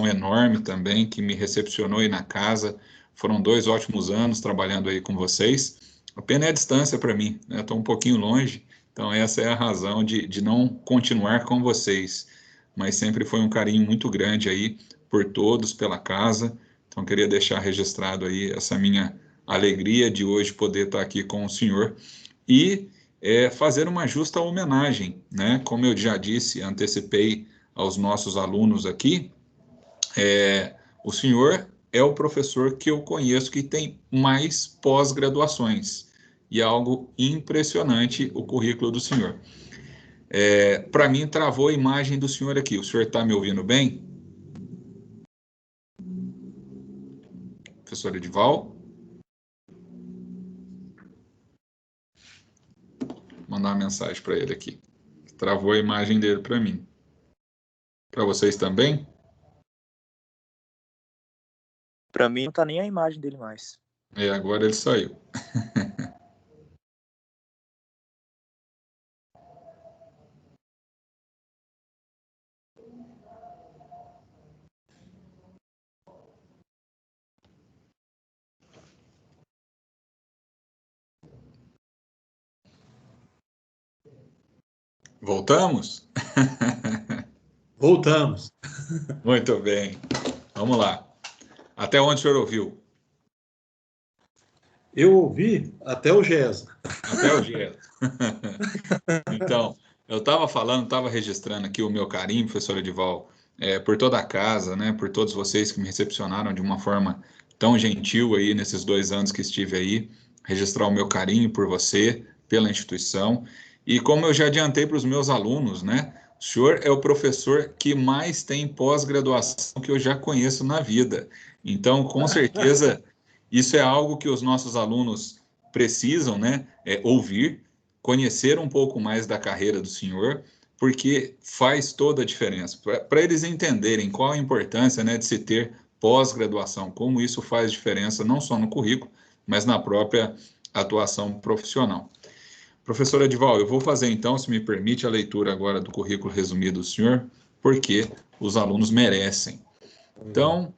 enorme também, que me recepcionou aí na casa. Foram 2 ótimos anos trabalhando aí com vocês. A pena é a distância para mim, né? Estou um pouquinho longe, então essa é a razão de não continuar com vocês. Mas sempre foi um carinho muito grande aí por todos, pela casa. Então queria deixar registrado aí essa minha alegria de hoje poder estar aqui com o senhor e fazer uma justa homenagem, né? Como eu já disse, antecipei aos nossos alunos aqui, o senhor é o professor que eu conheço que tem mais pós-graduações, e é algo impressionante o currículo do senhor. Para mim, travou a imagem do senhor aqui. O senhor está me ouvindo bem? Professor Edival? Vou mandar uma mensagem para ele aqui. Travou a imagem dele para mim. Para vocês também? Para mim, não tá nem a imagem dele mais. Agora ele saiu. Voltamos? Voltamos. Muito bem. Vamos lá. Até onde o senhor ouviu? Eu ouvi até o GES. Até o GES. Então, eu estava registrando aqui o meu carinho, professor Edival, por toda a casa, né, por todos vocês que me recepcionaram de uma forma tão gentil aí nesses 2 anos que estive aí, registrar o meu carinho por você, pela instituição. E como eu já adiantei para os meus alunos, né, o senhor é o professor que mais tem pós-graduação que eu já conheço na vida. Então, com certeza, isso é algo que os nossos alunos precisam, né, ouvir, conhecer um pouco mais da carreira do senhor, porque faz toda a diferença. Para eles entenderem qual a importância, né, de se ter pós-graduação, como isso faz diferença não só no currículo, mas na própria atuação profissional. Professor Edival, eu vou fazer então, se me permite, a leitura agora do currículo resumido do senhor, porque os alunos merecem. Então,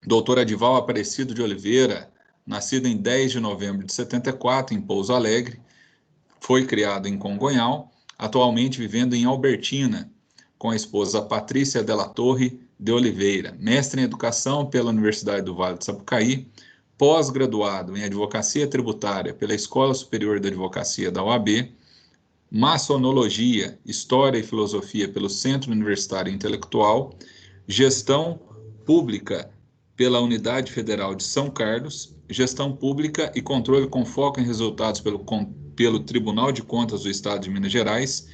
doutor Edival Aparecido de Oliveira, nascido em 10 de novembro de 74, em Pouso Alegre, foi criado em Congonhal, atualmente vivendo em Albertina, com a esposa Patrícia Della Torre de Oliveira, mestre em Educação pela Universidade do Vale do Sapucaí, pós-graduado em Advocacia Tributária pela Escola Superior de Advocacia da OAB, Maçonologia, História e Filosofia pelo Centro Universitário Intelectual, Gestão Pública pela Unidade Federal de São Carlos, Gestão Pública e Controle com foco em resultados pelo Tribunal de Contas do Estado de Minas Gerais,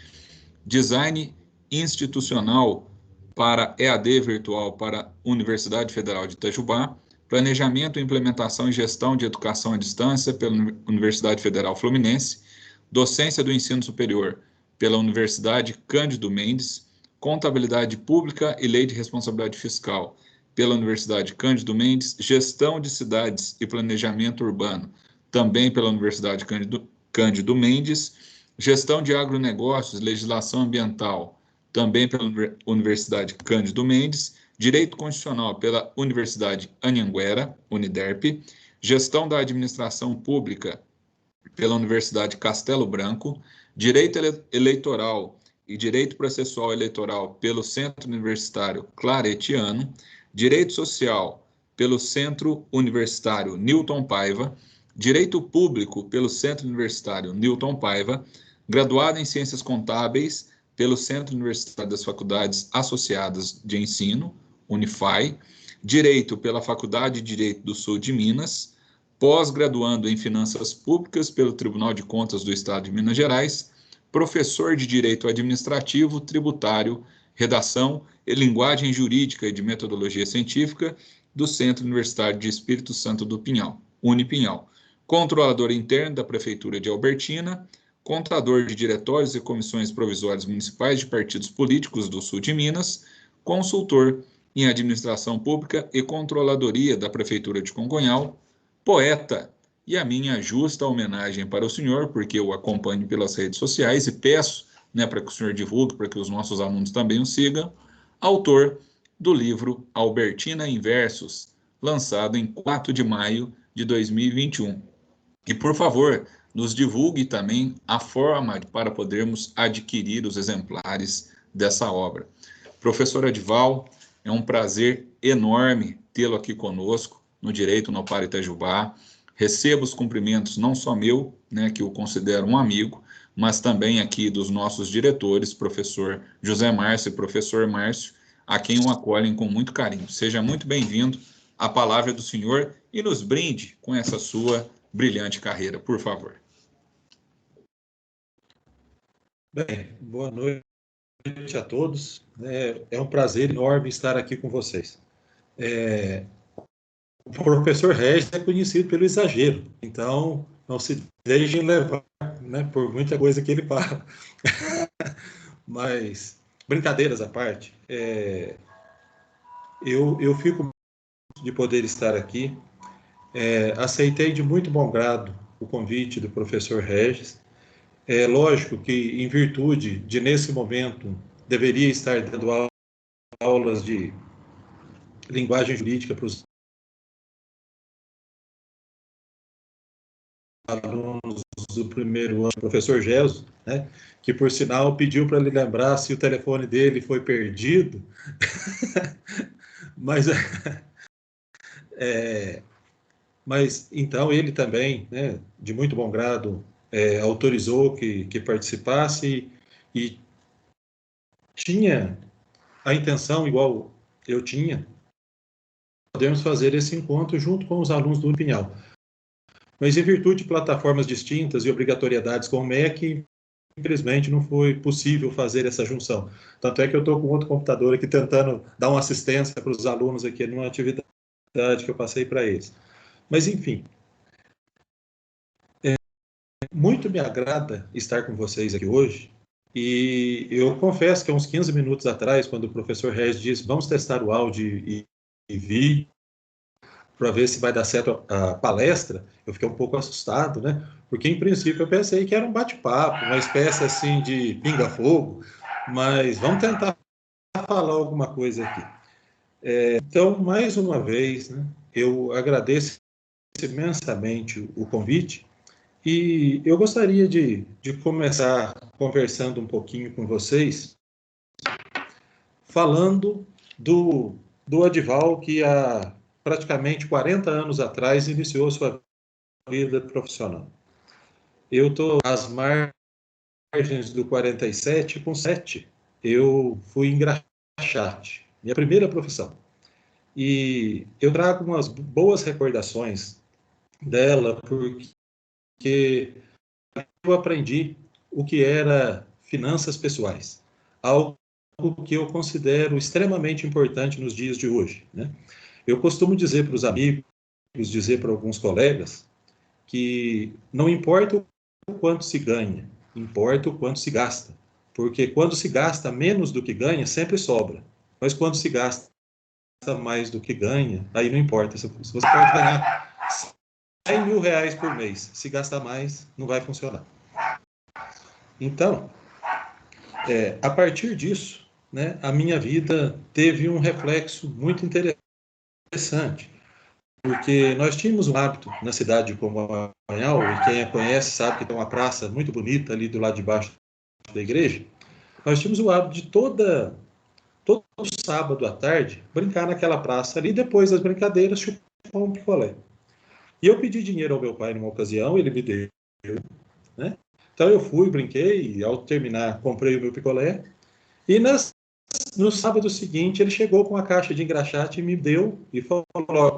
Design Institucional para EAD Virtual para a Universidade Federal de Itajubá, Planejamento, Implementação e Gestão de Educação à Distância pela Universidade Federal Fluminense, Docência do Ensino Superior pela Universidade Cândido Mendes, Contabilidade Pública e Lei de Responsabilidade Fiscal pela Universidade Cândido Mendes, Gestão de Cidades e Planejamento Urbano, também pela Universidade Cândido Mendes, Gestão de Agronegócios e Legislação Ambiental, também pela Universidade Cândido Mendes, Direito Constitucional pela Universidade Anhanguera, Uniderp, Gestão da Administração Pública pela Universidade Castelo Branco, Direito Eleitoral e Direito Processual Eleitoral pelo Centro Universitário Claretiano, Direito Social pelo Centro Universitário Newton Paiva, Direito Público pelo Centro Universitário Newton Paiva, graduado em Ciências Contábeis pelo Centro Universitário das Faculdades Associadas de Ensino, Unifai, Direito pela Faculdade de Direito do Sul de Minas, pós-graduando em Finanças Públicas pelo Tribunal de Contas do Estado de Minas Gerais, professor de Direito Administrativo, Tributário, Redação e Linguagem Jurídica e de Metodologia Científica do Centro Universitário de Espírito Santo do Pinhal, Unipinhal, controlador interno da Prefeitura de Albertina, contador de diretórios e comissões provisórias municipais de partidos políticos do Sul de Minas, consultor em Administração Pública e Controladoria da Prefeitura de Congonhal, poeta, e a minha justa homenagem para o senhor, porque eu acompanho pelas redes sociais e peço, né, para que o senhor divulgue, para que os nossos alunos também o sigam, autor do livro Albertina em Versos, lançado em 4 de maio de 2021. E, por favor, nos divulgue também a forma para podermos adquirir os exemplares dessa obra. Professor Edival, é um prazer enorme tê-lo aqui conosco no Direito no Par Itajubá. Recebo os cumprimentos não só meu, né, que eu considero um amigo, mas também aqui dos nossos diretores, professor José Márcio e professor Márcio, a quem o acolhem com muito carinho. Seja muito bem-vindo. A palavra é do senhor e nos brinde com essa sua brilhante carreira, por favor. Bem, boa noite a todos. É um prazer enorme estar aqui com vocês. O professor Regis é conhecido pelo exagero, então não se deixem levar, né, por muita coisa que ele fala. Mas, brincadeiras à parte, eu fico de poder estar aqui. Aceitei de muito bom grado o convite do professor Regis. É lógico que, em virtude de, nesse momento, deveria estar dando aulas de linguagem jurídica para os alunos do primeiro ano, o professor Gesso, né, que, por sinal, pediu para ele lembrar se o telefone dele foi perdido. Mas então, ele também, né, de muito bom grado, autorizou que participasse e tinha a intenção, igual eu tinha, podemos fazer esse encontro junto com os alunos do Unipinhal. Mas, em virtude de plataformas distintas e obrigatoriedades com o MEC, infelizmente não foi possível fazer essa junção. Tanto é que eu estou com outro computador aqui tentando dar uma assistência para os alunos aqui numa atividade que eu passei para eles. Mas, enfim, muito me agrada estar com vocês aqui hoje. E eu confesso que há uns 15 minutos atrás, quando o professor Regis disse vamos testar o áudio e vídeo para ver se vai dar certo a palestra, eu fiquei um pouco assustado, né? Porque, em princípio, eu pensei que era um bate-papo, uma espécie assim de pinga-fogo, mas vamos tentar falar alguma coisa aqui. Então, mais uma vez, né, eu agradeço imensamente o convite e eu gostaria de começar conversando um pouquinho com vocês, falando do Edival, que há praticamente 40 anos atrás iniciou sua vida profissional. Eu estou às margens do 47, com 7, eu fui engraxate, minha primeira profissão. E eu trago umas boas recordações dela, porque eu aprendi o que era finanças pessoais, algo que eu considero extremamente importante nos dias de hoje, né? Eu costumo dizer para os amigos, dizer para alguns colegas, que não importa o quanto se ganha, importa o quanto se gasta. Porque quando se gasta menos do que ganha, sempre sobra. Mas quando se gasta mais do que ganha, aí não importa. Se você pode ganhar 100 mil reais por mês, se gastar mais, não vai funcionar. Então, a partir disso, né, a minha vida teve um reflexo muito interessante. Porque nós tínhamos um hábito na cidade de Comunhal, e quem a conhece sabe que tem uma praça muito bonita ali do lado de baixo da igreja. Nós tínhamos o hábito de todo sábado à tarde brincar naquela praça ali, depois das brincadeiras chupar um picolé. E eu pedi dinheiro ao meu pai numa ocasião, ele me deu, né? Então eu fui, brinquei, e ao terminar comprei o meu picolé, e no sábado seguinte, ele chegou com a caixa de engraxate e me deu e falou,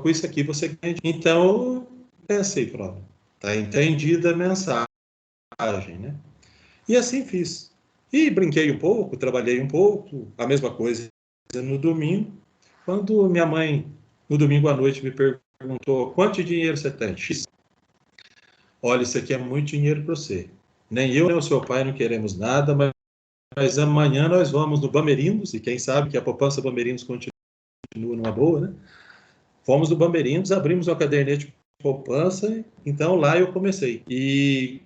com isso aqui você ganha. Então, eu pensei, pronto, está entendida a mensagem, né? E assim fiz. E brinquei um pouco, trabalhei um pouco, a mesma coisa no domingo. Quando minha mãe, no domingo à noite, me perguntou, quanto dinheiro você tem? X. Olha, isso aqui é muito dinheiro para você. Nem eu, nem o seu pai não queremos nada, mas amanhã nós vamos no Bamerindos, e quem sabe que a poupança Bamerindos continua numa boa, né? Fomos no Bamerindos, abrimos uma caderneta de poupança, então lá eu comecei. E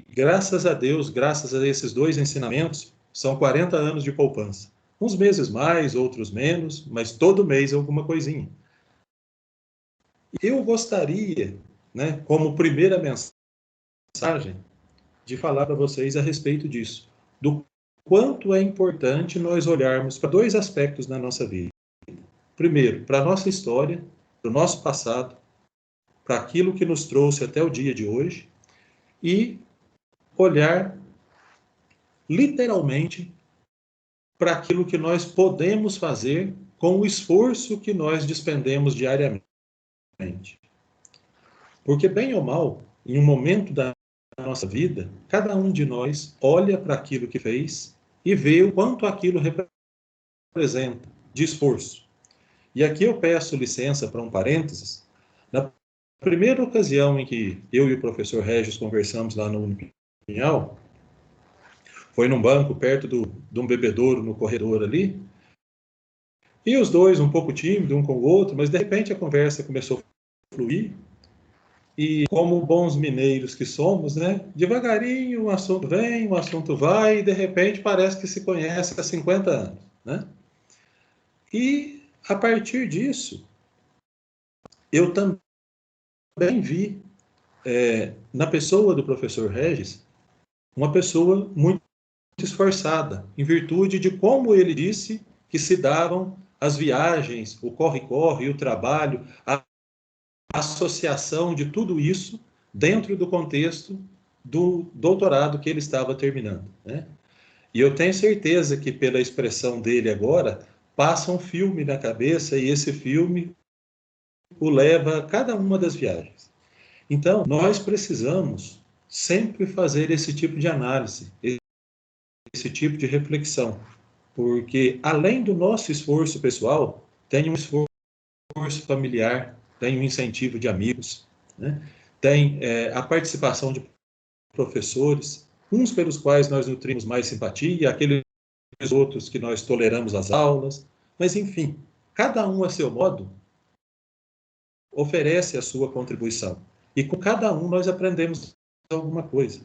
graças a Deus, graças a esses dois ensinamentos, são 40 anos de poupança. Uns meses mais, outros menos, mas todo mês alguma coisinha. Eu gostaria, né, como primeira mensagem, de falar para vocês a respeito disso, do quanto é importante nós olharmos para dois aspectos na nossa vida. Primeiro, para a nossa história, para o nosso passado, para aquilo que nos trouxe até o dia de hoje, e olhar literalmente para aquilo que nós podemos fazer com o esforço que nós despendemos diariamente. Porque, bem ou mal, em um momento da nossa vida, cada um de nós olha para aquilo que fez e vê o quanto aquilo representa de esforço. E aqui eu peço licença para um parênteses. Na primeira ocasião em que eu e o professor Regis conversamos lá no Pinhal, foi num banco perto de um bebedouro no corredor ali, e os dois um pouco tímidos, um com o outro, mas de repente a conversa começou a fluir, e como bons mineiros que somos, né, devagarinho o assunto vem, o assunto vai, e de repente parece que se conhece há 50 anos, né? E a partir disso, eu também vi na pessoa do professor Regis uma pessoa muito esforçada, em virtude de como ele disse que se davam as viagens, o corre-corre, o trabalho, a associação de tudo isso dentro do contexto do doutorado que ele estava terminando, né? E eu tenho certeza que pela expressão dele agora, passa um filme na cabeça e esse filme o leva a cada uma das viagens. Então, nós precisamos sempre fazer esse tipo de análise, esse tipo de reflexão, porque além do nosso esforço pessoal, tem um esforço familiar, tem um incentivo de amigos, né? Tem a participação de professores, uns pelos quais nós nutrimos mais simpatia, aqueles outros que nós toleramos as aulas, mas enfim, cada um a seu modo oferece a sua contribuição. E com cada um nós aprendemos alguma coisa.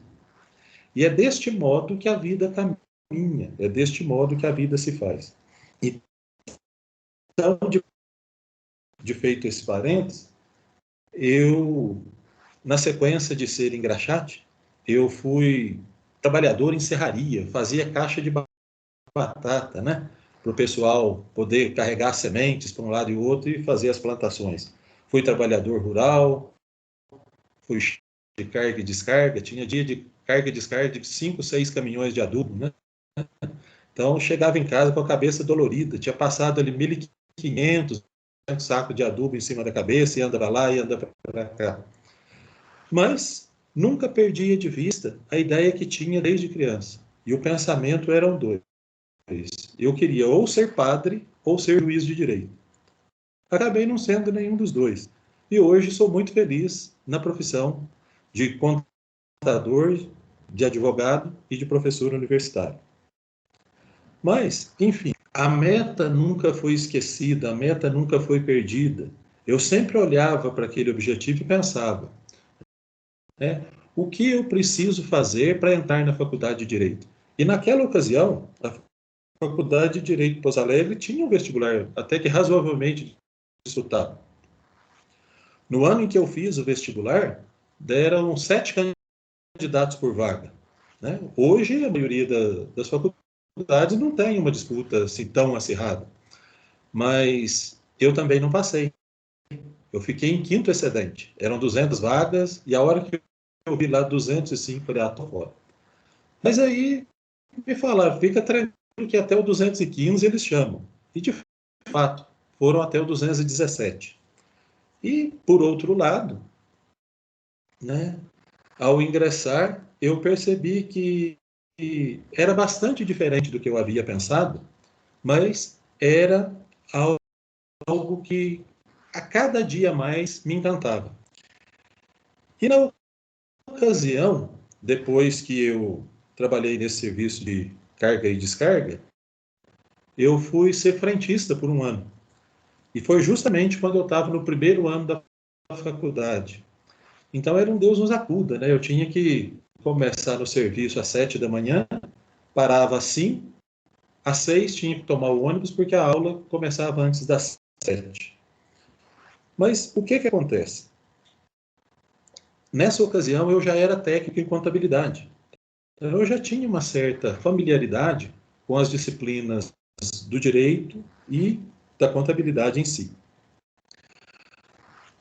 E é deste modo que a vida caminha, é deste modo que a vida se faz. Então, de feito esse parênteses, eu, na sequência de ser engraxate, eu fui trabalhador em serraria, fazia caixa de batata, né? Para o pessoal poder carregar sementes para um lado e outro e fazer as plantações. Fui trabalhador rural, fui de carga e descarga, tinha dia de carga e descarga de 5, 6 caminhões de adubo, né? Então, chegava em casa com a cabeça dolorida, tinha passado ali 1.500 sacos de adubo em cima da cabeça, e andava lá e andava para cá. Mas nunca perdia de vista a ideia que tinha desde criança. E o pensamento eram dois. Eu queria ou ser padre ou ser juiz de direito. Acabei não sendo nenhum dos dois. E hoje sou muito feliz na profissão de contador, de advogado e de professor universitário. Mas, enfim, a meta nunca foi esquecida, a meta nunca foi perdida. Eu sempre olhava para aquele objetivo e pensava, né, o que eu preciso fazer para entrar na faculdade de Direito? E naquela ocasião, a Faculdade de Direito de Pouso Alegre tinha um vestibular até que razoavelmente disputado. No ano em que eu fiz o vestibular, deram 7 candidatos por vaga, né? Hoje, a maioria das faculdades não tem uma disputa assim tão acirrada. Mas eu também não passei. Eu fiquei em quinto excedente. Eram 200 vagas, e a hora que eu vi lá 205, falei, tô fora. Mas aí me falaram, fica tranquilo que até o 215 eles chamam. E de fato, foram até o 217. E, por outro lado, né, ao ingressar, eu percebi que era bastante diferente do que eu havia pensado, mas era algo que a cada dia mais me encantava. E na ocasião, depois que eu trabalhei nesse serviço de carga e descarga, eu fui ser frentista por um ano. E foi justamente quando eu estava no primeiro ano da faculdade. Então era um Deus nos acuda, né? Eu tinha que começar no serviço às 7 da manhã, parava às 5, às 6 tinha que tomar o ônibus porque a aula começava antes das 7. Mas o que acontece? Nessa ocasião, eu já era técnico em contabilidade. Eu já tinha uma certa familiaridade com as disciplinas do direito e da contabilidade em si.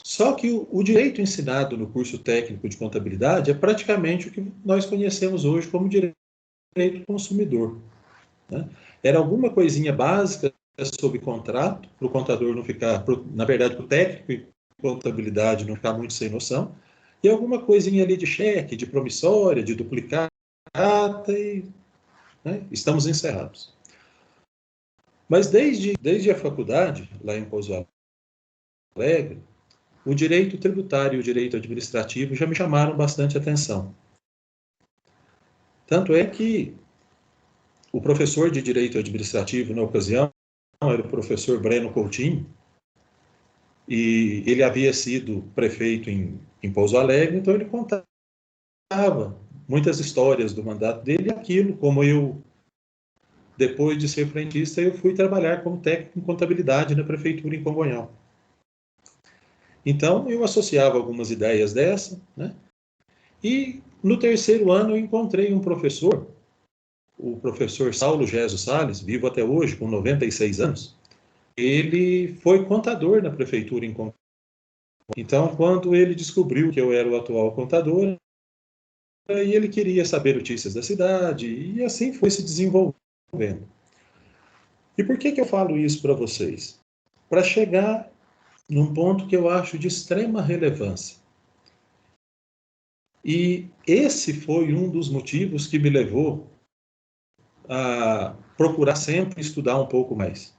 Só que o direito ensinado no curso técnico de contabilidade é praticamente o que nós conhecemos hoje como direito do consumidor, né? Era alguma coisinha básica sobre contrato, para o contador não ficar, na verdade, para o técnico em contabilidade não ficar muito sem noção, e alguma coisinha ali de cheque, de promissória, de duplicata, e né, estamos encerrados. Mas desde a faculdade, lá em Pouso Alegre, o direito tributário e o direito administrativo já me chamaram bastante atenção. Tanto é que o professor de direito administrativo, na ocasião, era o professor Breno Coutinho, e ele havia sido prefeito em Pouso Alegre, então ele contava muitas histórias do mandato dele, e aquilo, como eu, depois de ser frentista, eu fui trabalhar como técnico em contabilidade na prefeitura em Congonhal. Então, eu associava algumas ideias dessa, né? E no terceiro ano eu encontrei um professor, o professor Saulo Gesso Salles, vivo até hoje, com 96 anos. Ele foi contador na prefeitura em Congonhal. Então, quando ele descobriu que eu era o atual contador, e ele queria saber notícias da cidade, e assim foi se desenvolvendo. E por que eu falo isso para vocês? Para chegar num ponto que eu acho de extrema relevância. E esse foi um dos motivos que me levou a procurar sempre estudar um pouco mais.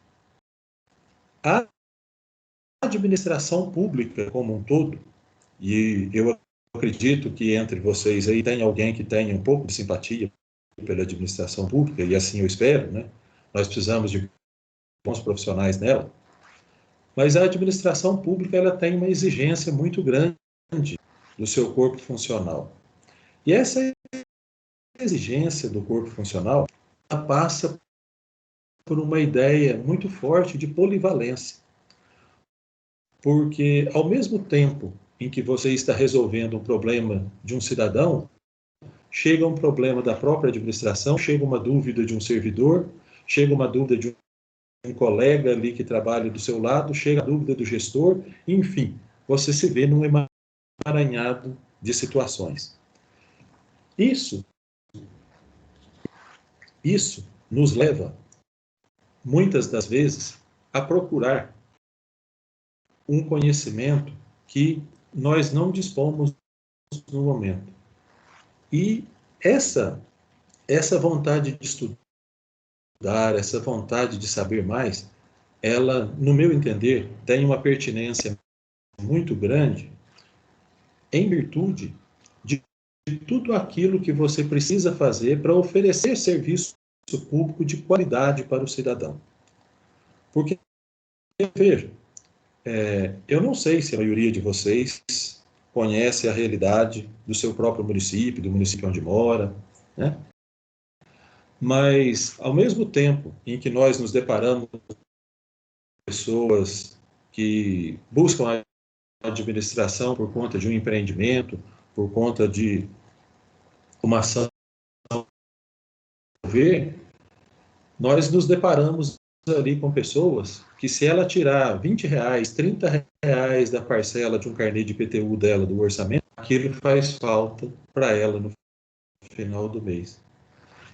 A administração pública como um todo, e eu acredito que entre vocês aí tem alguém que tenha um pouco de simpatia pela administração pública, e assim eu espero, né? Nós precisamos de bons profissionais nela, mas a administração pública ela tem uma exigência muito grande do seu corpo funcional. E essa exigência do corpo funcional ela passa por uma ideia muito forte de polivalência. Porque, ao mesmo tempo em que você está resolvendo um problema de um cidadão, chega um problema da própria administração, chega uma dúvida de um servidor, chega uma dúvida de um colega ali que trabalha do seu lado, chega a dúvida do gestor, enfim, você se vê num emaranhado de situações. Isso nos leva, muitas das vezes, a procurar um conhecimento que nós não dispomos no momento. E essa vontade de estudar, essa vontade de saber mais, ela, no meu entender, tem uma pertinência muito grande em virtude de tudo aquilo que você precisa fazer para oferecer serviço público de qualidade para o cidadão. Porque, veja, eu não sei se a maioria de vocês conhece a realidade do seu próprio município, do município onde mora, né? Mas, ao mesmo tempo em que nós nos deparamos com pessoas que buscam a administração por conta de um empreendimento, por conta de uma ação, nós nos deparamos ali com pessoas que, se ela tirar R$20, R$30 da parcela de um carnê de IPTU dela do orçamento, aquilo faz falta para ela no final do mês.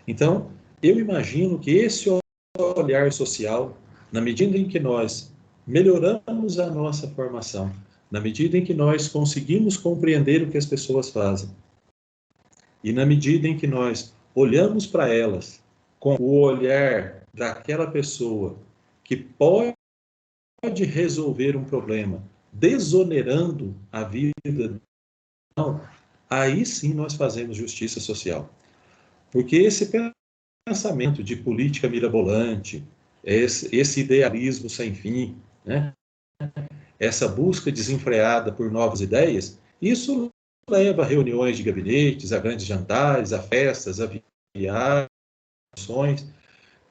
Então, eu imagino que esse olhar social, na medida em que nós melhoramos a nossa formação, na medida em que nós conseguimos compreender o que as pessoas fazem, e na medida em que nós olhamos para elas com o olhar daquela pessoa que pode resolver um problema, desonerando a vida, aí sim nós fazemos justiça social. Porque esse pensamento de política mirabolante, esse idealismo sem fim, né? Essa busca desenfreada por novas ideias, isso leva a reuniões de gabinetes, a grandes jantares, a festas, a viagens,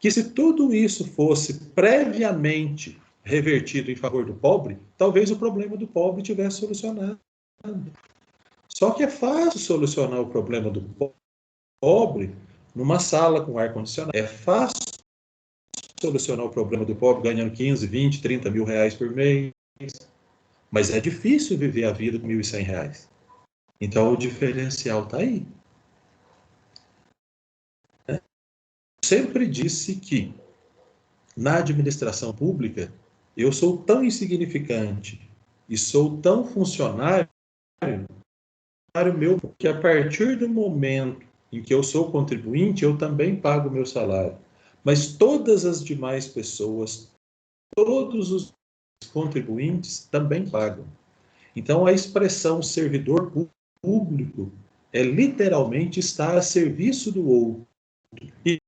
que se tudo isso fosse previamente revertido em favor do pobre, talvez o problema do pobre tivesse solucionado. Só que é fácil solucionar o problema do pobre numa sala com ar-condicionado. É fácil solucionar o problema do pobre ganhando 15, 20, 30 mil reais por mês. Mas é difícil viver a vida com R$ 1.100. Então o diferencial está aí. Sempre disse que na administração pública eu sou tão insignificante e sou tão funcionário meu que a partir do momento em que eu sou contribuinte, eu também pago o meu salário. Mas todas as demais pessoas, todos os contribuintes também pagam. Então a expressão servidor público é literalmente estar a serviço do outro. E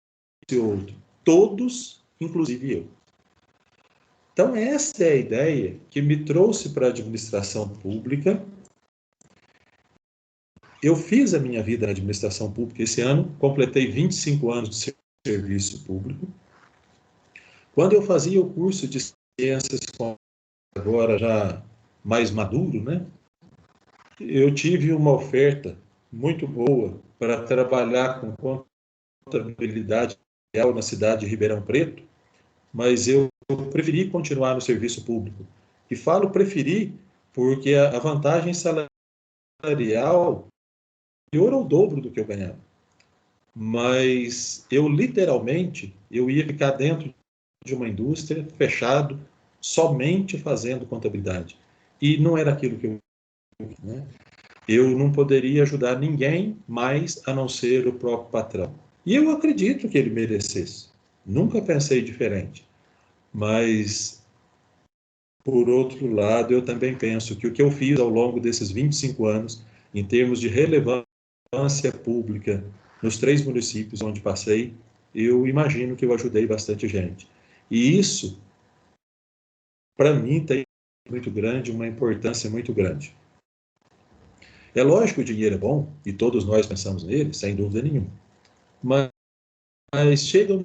esse outro, todos, inclusive eu. Então essa é a ideia que me trouxe para a administração pública. Eu fiz a minha vida na administração pública esse ano, completei 25 anos de serviço público. Quando eu fazia o curso de ciências, agora já mais maduro, né? Eu tive uma oferta muito boa para trabalhar com contabilidade na cidade de Ribeirão Preto, mas eu preferi continuar no serviço público. E falo preferir porque a vantagem salarial maior ao dobro do que eu ganhava. Mas eu literalmente eu ia ficar dentro de uma indústria fechado, somente fazendo contabilidade. E não era aquilo que eu queria, né? Eu não poderia ajudar ninguém mais a não ser o próprio patrão. E eu acredito que ele merecesse. Nunca pensei diferente. Mas, por outro lado, eu também penso que o que eu fiz ao longo desses 25 anos, em termos de relevância pública, nos 3 municípios onde passei, eu imagino que eu ajudei bastante gente. E isso, para mim, tem muito grande, uma importância muito grande. É lógico que o dinheiro é bom, e todos nós pensamos nele, sem dúvida nenhuma. Mas chega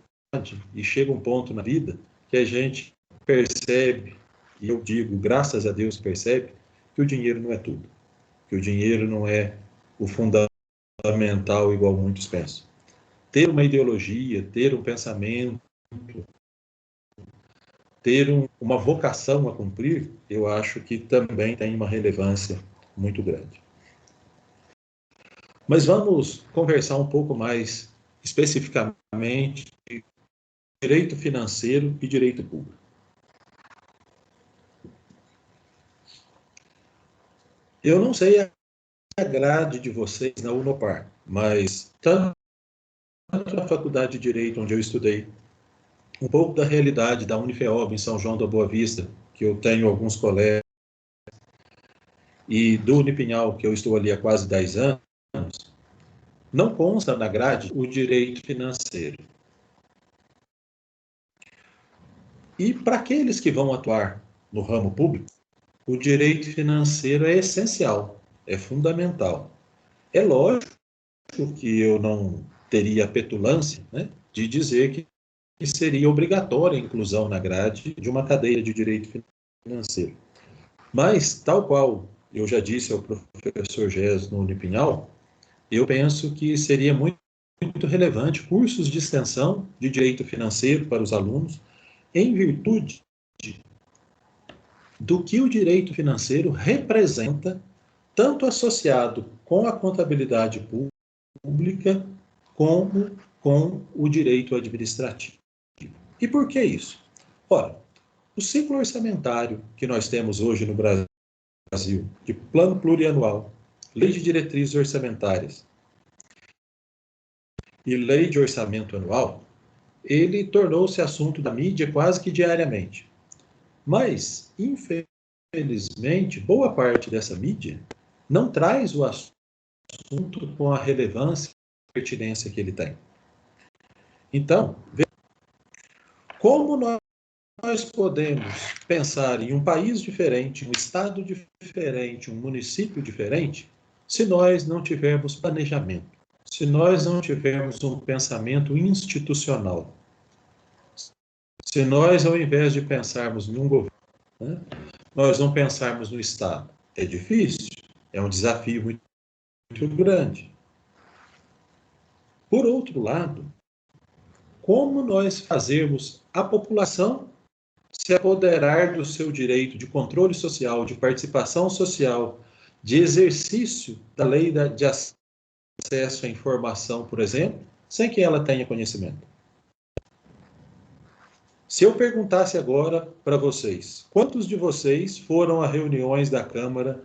um ponto na vida que a gente percebe, e eu digo, graças a Deus percebe, que o dinheiro não é tudo. Que o dinheiro não é o fundamental igual muitos pensam. Ter uma ideologia, ter um pensamento, ter uma vocação a cumprir, eu acho que também tem uma relevância muito grande. Mas vamos conversar um pouco mais especificamente de direito financeiro e direito público. Eu não sei a grade de vocês na Unopar, mas tanto na Faculdade de Direito, onde eu estudei, um pouco da realidade da Unifeob em São João da Boa Vista, que eu tenho alguns colegas, e do Unipinhal, que eu estou ali há quase 10 anos, não consta na grade o direito financeiro. E para aqueles que vão atuar no ramo público, o direito financeiro é essencial, é fundamental. É lógico que eu não teria a petulância, né, de dizer que seria obrigatória a inclusão na grade de uma cadeira de direito financeiro. Mas, tal qual eu já disse ao professor Gés no Unipinhal, eu penso que seria muito relevante cursos de extensão de direito financeiro para os alunos, em virtude do que o direito financeiro representa, tanto associado com a contabilidade pública, como com o direito administrativo. E por que isso? Ora, o ciclo orçamentário que nós temos hoje no Brasil, de plano plurianual, lei de diretrizes orçamentárias e lei de orçamento anual, ele tornou-se assunto da mídia quase que diariamente. Mas, infelizmente, boa parte dessa mídia não traz o assunto com a relevância e pertinência que ele tem. Então, como nós podemos pensar em um país diferente, um estado diferente, um município diferente, se nós não tivermos planejamento, se nós não tivermos um pensamento institucional? Se nós, ao invés de pensarmos num governo, né, nós não pensarmos no Estado, é difícil, é um desafio muito grande. Por outro lado, como nós fazermos a população se apoderar do seu direito de controle social, de participação social, de exercício da lei de acesso à informação, por exemplo, sem que ela tenha conhecimento? Se eu perguntasse agora para vocês, quantos de vocês foram a reuniões da Câmara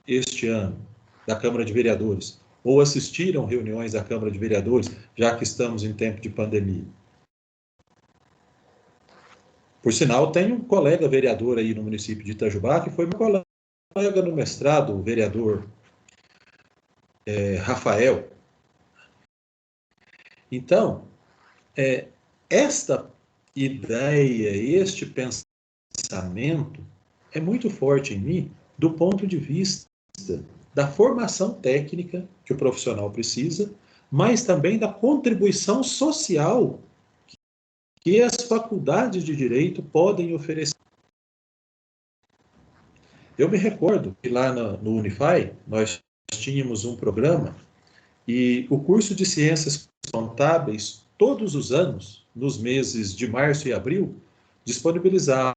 este ano, da Câmara de Vereadores, ou assistiram reuniões da Câmara de Vereadores, já que estamos em tempo de pandemia? Por sinal, tem um colega vereador aí no município de Itajubá, que foi meu colega no mestrado, o vereador Rafael. Então, esta ideia, este pensamento é muito forte em mim do ponto de vista da formação técnica que o profissional precisa, mas também da contribuição social que as faculdades de direito podem oferecer. Eu me recordo que lá no Unify nós tínhamos um programa e o curso de Ciências Contábeis, todos os anos, nos meses de março e abril, disponibilizava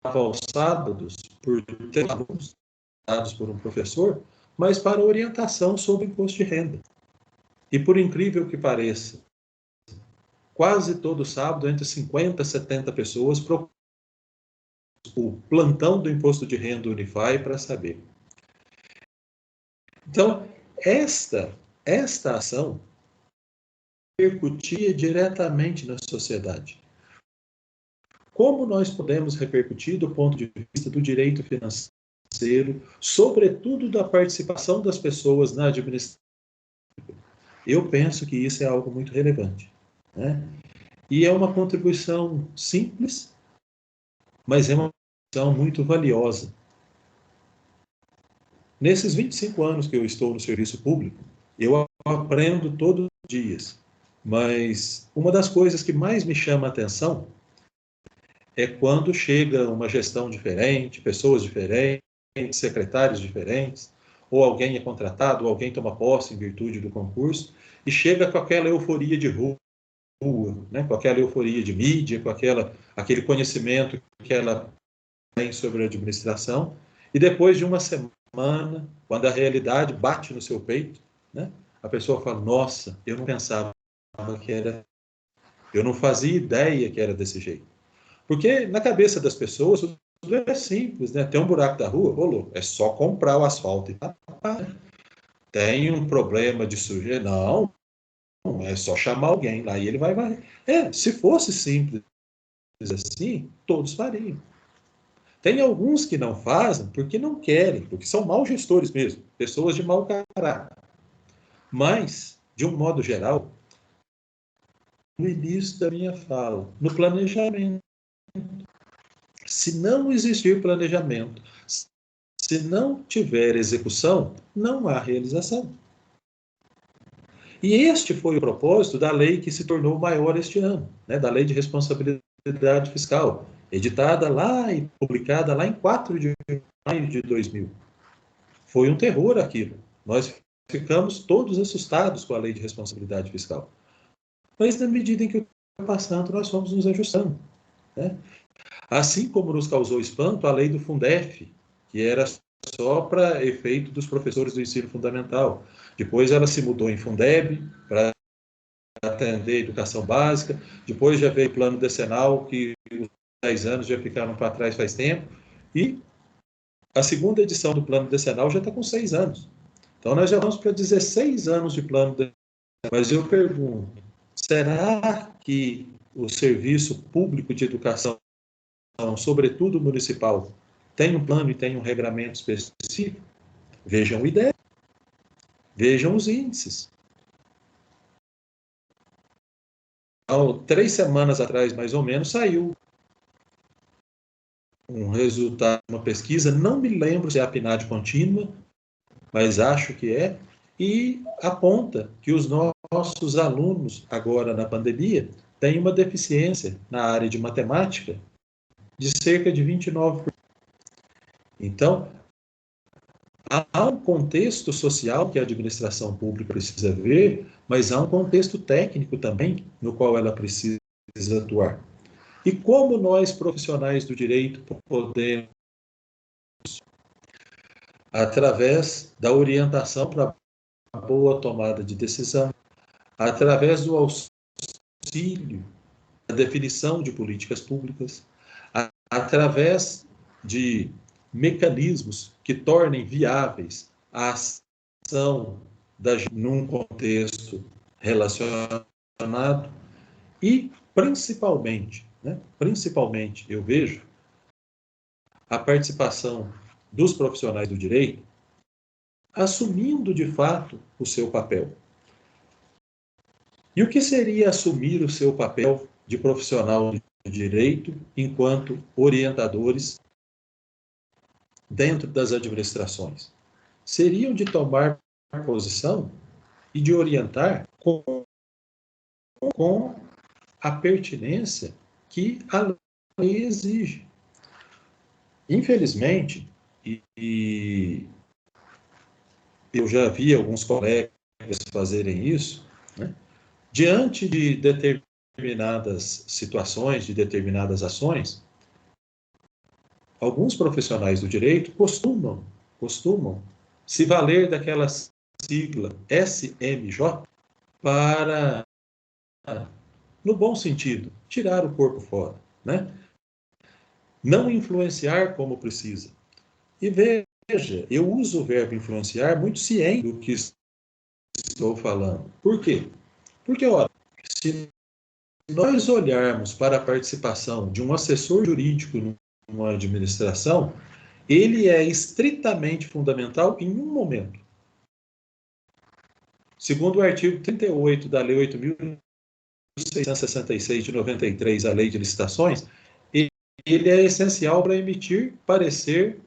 aos sábados, por alunos dados por um professor, mas para orientação sobre imposto de renda. E por incrível que pareça, quase todo sábado, entre 50 e 70 pessoas procuram o plantão do imposto de renda Unify para saber. Então, esta ação repercutia diretamente na sociedade. Como nós podemos repercutir do ponto de vista do direito financeiro, sobretudo da participação das pessoas na administração? Eu penso que isso é algo muito relevante, né? E é uma contribuição simples, mas é uma contribuição muito valiosa. Nesses 25 anos que eu estou no serviço público, eu aprendo todos os dias, mas uma das coisas que mais me chama a atenção é quando chega uma gestão diferente, pessoas diferentes, secretários diferentes, ou alguém é contratado, ou alguém toma posse em virtude do concurso, e chega com aquela euforia de rua, né, com aquela euforia de mídia, com aquele conhecimento que ela tem sobre a administração, e depois de uma semana, quando a realidade bate no seu peito, né, a pessoa fala, nossa, eu não pensava que era, eu não fazia ideia que era desse jeito. Porque na cabeça das pessoas tudo é simples, né? Tem um buraco da rua, rolou, é só comprar o asfalto e tapar. Tem um problema de sujeira, não, é só chamar alguém lá e ele vai varrer. Se fosse simples assim, todos fariam. Tem alguns que não fazem porque não querem, porque são maus gestores mesmo, pessoas de mau caráter. Mas, de um modo geral, no início da minha fala, no planejamento, se não existir planejamento, se não tiver execução, não há realização. E este foi o propósito da lei que se tornou maior este ano, né, da Lei de Responsabilidade Fiscal, editada lá e publicada lá em 4 de maio de 2000. Foi um terror aquilo. Nós ficamos todos assustados com a Lei de Responsabilidade Fiscal. Mas, na medida em que o tempo passando, nós fomos nos ajustando, né? Assim como nos causou espanto a lei do Fundef, que era só para efeito dos professores do ensino fundamental. Depois ela se mudou em Fundeb, para atender a educação básica. Depois já veio o plano decenal, que os 10 anos já ficaram para trás faz tempo. E a segunda edição do plano decenal já está com 6 anos. Então nós já vamos para 16 anos de plano decenal. Mas eu pergunto, será que o serviço público de educação, sobretudo municipal, tem um plano e tem um regramento específico? Vejam o IDEB, vejam os índices. Então, 3 semanas atrás, mais ou menos, saiu um resultado de uma pesquisa, não me lembro se é a PNAD contínua, mas acho que é, e aponta que os nossos alunos, agora na pandemia, têm uma deficiência na área de matemática de cerca de 29%. Então, há um contexto social que a administração pública precisa ver, mas há um contexto técnico também no qual ela precisa atuar. E como nós, profissionais do direito, podemos, através da orientação para a boa tomada de decisão, através do auxílio, da definição de políticas públicas, através de mecanismos que tornem viáveis a ação num contexto relacionado e, principalmente, eu vejo a participação dos profissionais do direito assumindo de fato o seu papel. E o que seria assumir o seu papel de profissional do direito enquanto orientadores dentro das administrações? Seriam de tomar posição e de orientar com a pertinência que a lei exige. Infelizmente, e eu já vi alguns colegas fazerem isso, né? Diante de determinadas situações, de determinadas ações, alguns profissionais do direito costumam se valer daquela sigla SMJ para, no bom sentido, tirar o corpo fora, né? Não influenciar como precisa. E veja, eu uso o verbo influenciar muito ciente do que estou falando. Por quê? Porque, olha, se nós olharmos para a participação de um assessor jurídico numa administração, ele é estritamente fundamental em um momento. Segundo o artigo 38 da Lei 8.666 de 93, a Lei de Licitações, ele é essencial para emitir parecer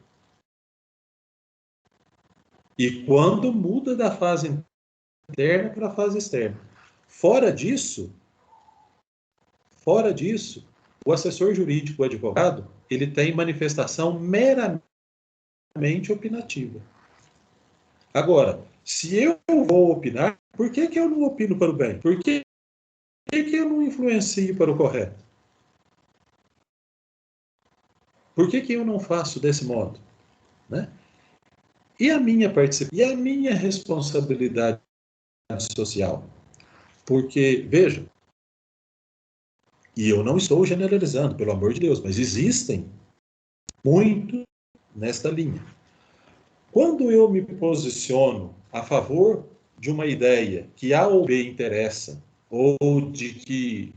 e quando muda da fase interna para a fase externa. Fora disso, o assessor jurídico, o advogado, ele tem manifestação meramente opinativa. Agora, se eu vou opinar, por que eu não opino para o bem? Por que eu não influencio para o correto? Por que eu não faço desse modo? Né? E a minha participação? E a minha responsabilidade social? Porque, veja, e eu não estou generalizando, pelo amor de Deus, mas existem muito nesta linha. Quando eu me posiciono a favor de uma ideia que A ou B interessa, ou de que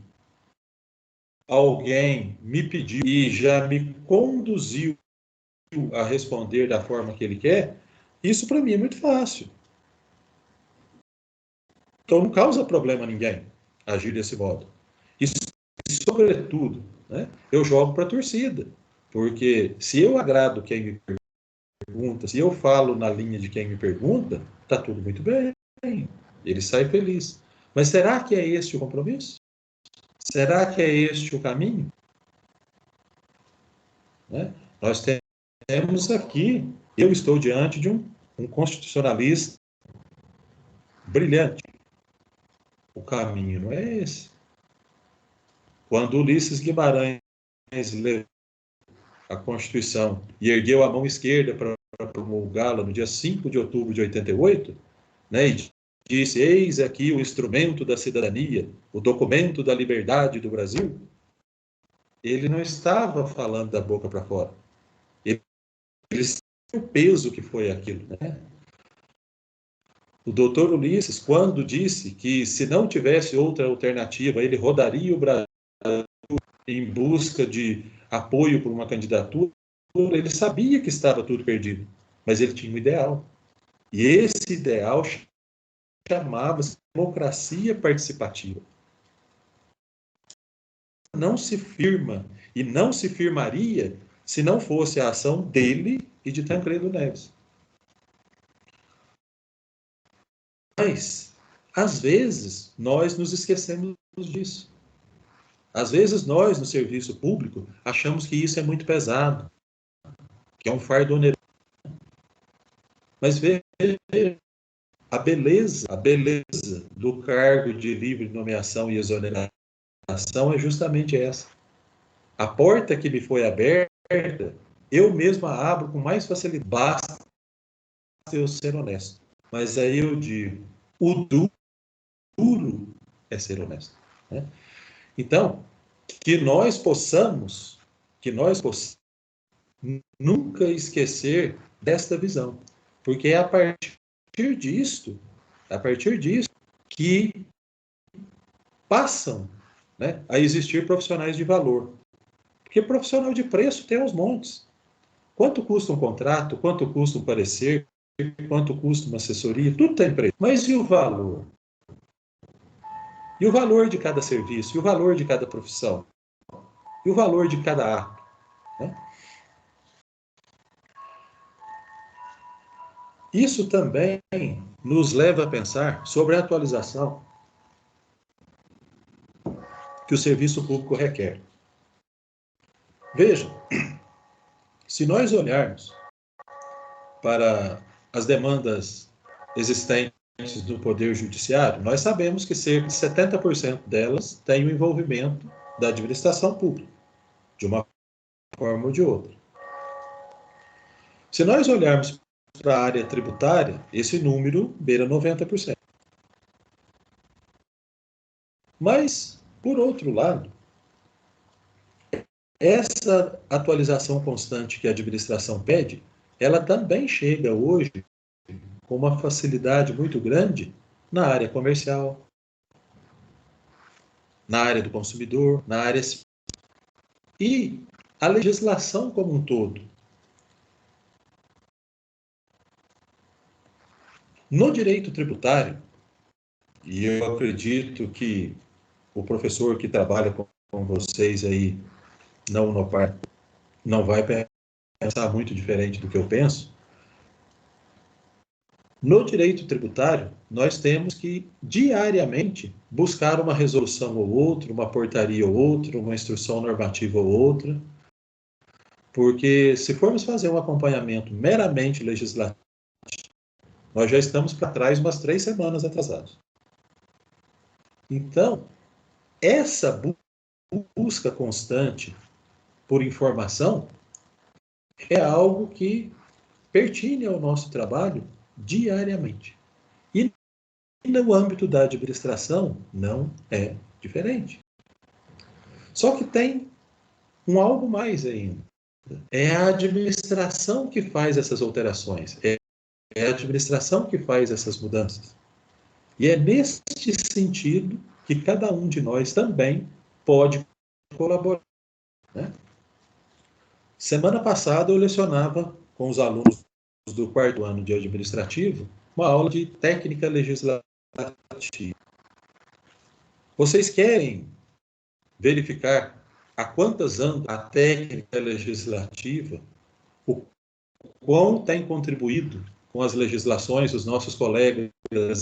alguém me pediu e já me conduziu a responder da forma que ele quer, isso para mim é muito fácil. Então não causa problema a ninguém agir desse modo. E, sobretudo, né, eu jogo para a torcida. Porque se eu agrado quem me pergunta, se eu falo na linha de quem me pergunta, está tudo muito bem. Ele sai feliz. Mas será que é este o compromisso? Será que é este o caminho? Né? Nós temos aqui, eu estou diante de um constitucionalista brilhante. O caminho não é esse. Quando Ulisses Guimarães leu a Constituição e ergueu a mão esquerda para promulgá-la no dia 5 de outubro de 88, né, e disse, eis aqui o instrumento da cidadania, o documento da liberdade do Brasil, ele não estava falando da boca para fora. Ele sabe o peso que foi aquilo, né? O doutor Ulisses, quando disse que se não tivesse outra alternativa, ele rodaria o Brasil em busca de apoio por uma candidatura, ele sabia que estava tudo perdido, mas ele tinha um ideal. E esse ideal chamava-se democracia participativa. Não se firma e não se firmaria se não fosse a ação dele e de Tancredo Neves. Mas, às vezes, nós nos esquecemos disso. Às vezes, nós, no serviço público, achamos que isso é muito pesado, que é um fardo oneroso. Mas veja, a beleza do cargo de livre nomeação e exoneração é justamente essa. A porta que me foi aberta, eu mesmo a abro com mais facilidade. Basta eu ser honesto. Mas aí eu digo, o duro é ser honesto. Né? Então, que nós possamos nunca esquecer desta visão. Porque é a partir disso que passam, né, a existir profissionais de valor. Porque profissional de preço tem aos montes. Quanto custa um contrato? Quanto custa um parecer? Quanto custa uma assessoria? Tudo tem preço. Mas e o valor? E o valor de cada serviço? E o valor de cada profissão? E o valor de cada ato? Né? Isso também nos leva a pensar sobre a atualização que o serviço público requer. Veja, se nós olharmos para as demandas existentes do Poder Judiciário, nós sabemos que cerca de 70% delas têm o envolvimento da administração pública, de uma forma ou de outra. Se nós olharmos para a área tributária, esse número beira 90%. Mas, por outro lado, essa atualização constante que a administração pede, ela também chega hoje com uma facilidade muito grande na área comercial, na área do consumidor, na área civil. E a legislação como um todo. No direito tributário, e eu acredito que o professor que trabalha com vocês aí não vai pensar muito diferente do que eu penso. No direito tributário, nós temos que diariamente buscar uma resolução ou outra, uma portaria ou outra, uma instrução normativa ou outra, porque se formos fazer um acompanhamento meramente legislativo, nós já estamos para trás umas 3 semanas atrasados. Então, essa busca constante por informação é algo que pertine ao nosso trabalho diariamente. E no âmbito da administração, não é diferente. Só que tem um algo mais ainda. É a administração que faz essas alterações. É a administração que faz essas mudanças. E é neste sentido que cada um de nós também pode colaborar. Né? Semana passada eu lecionava com os alunos do 4º ano de administrativo uma aula de técnica legislativa. Vocês querem verificar a quantas anos a técnica legislativa, o quão tem contribuído com as legislações dos nossos colegas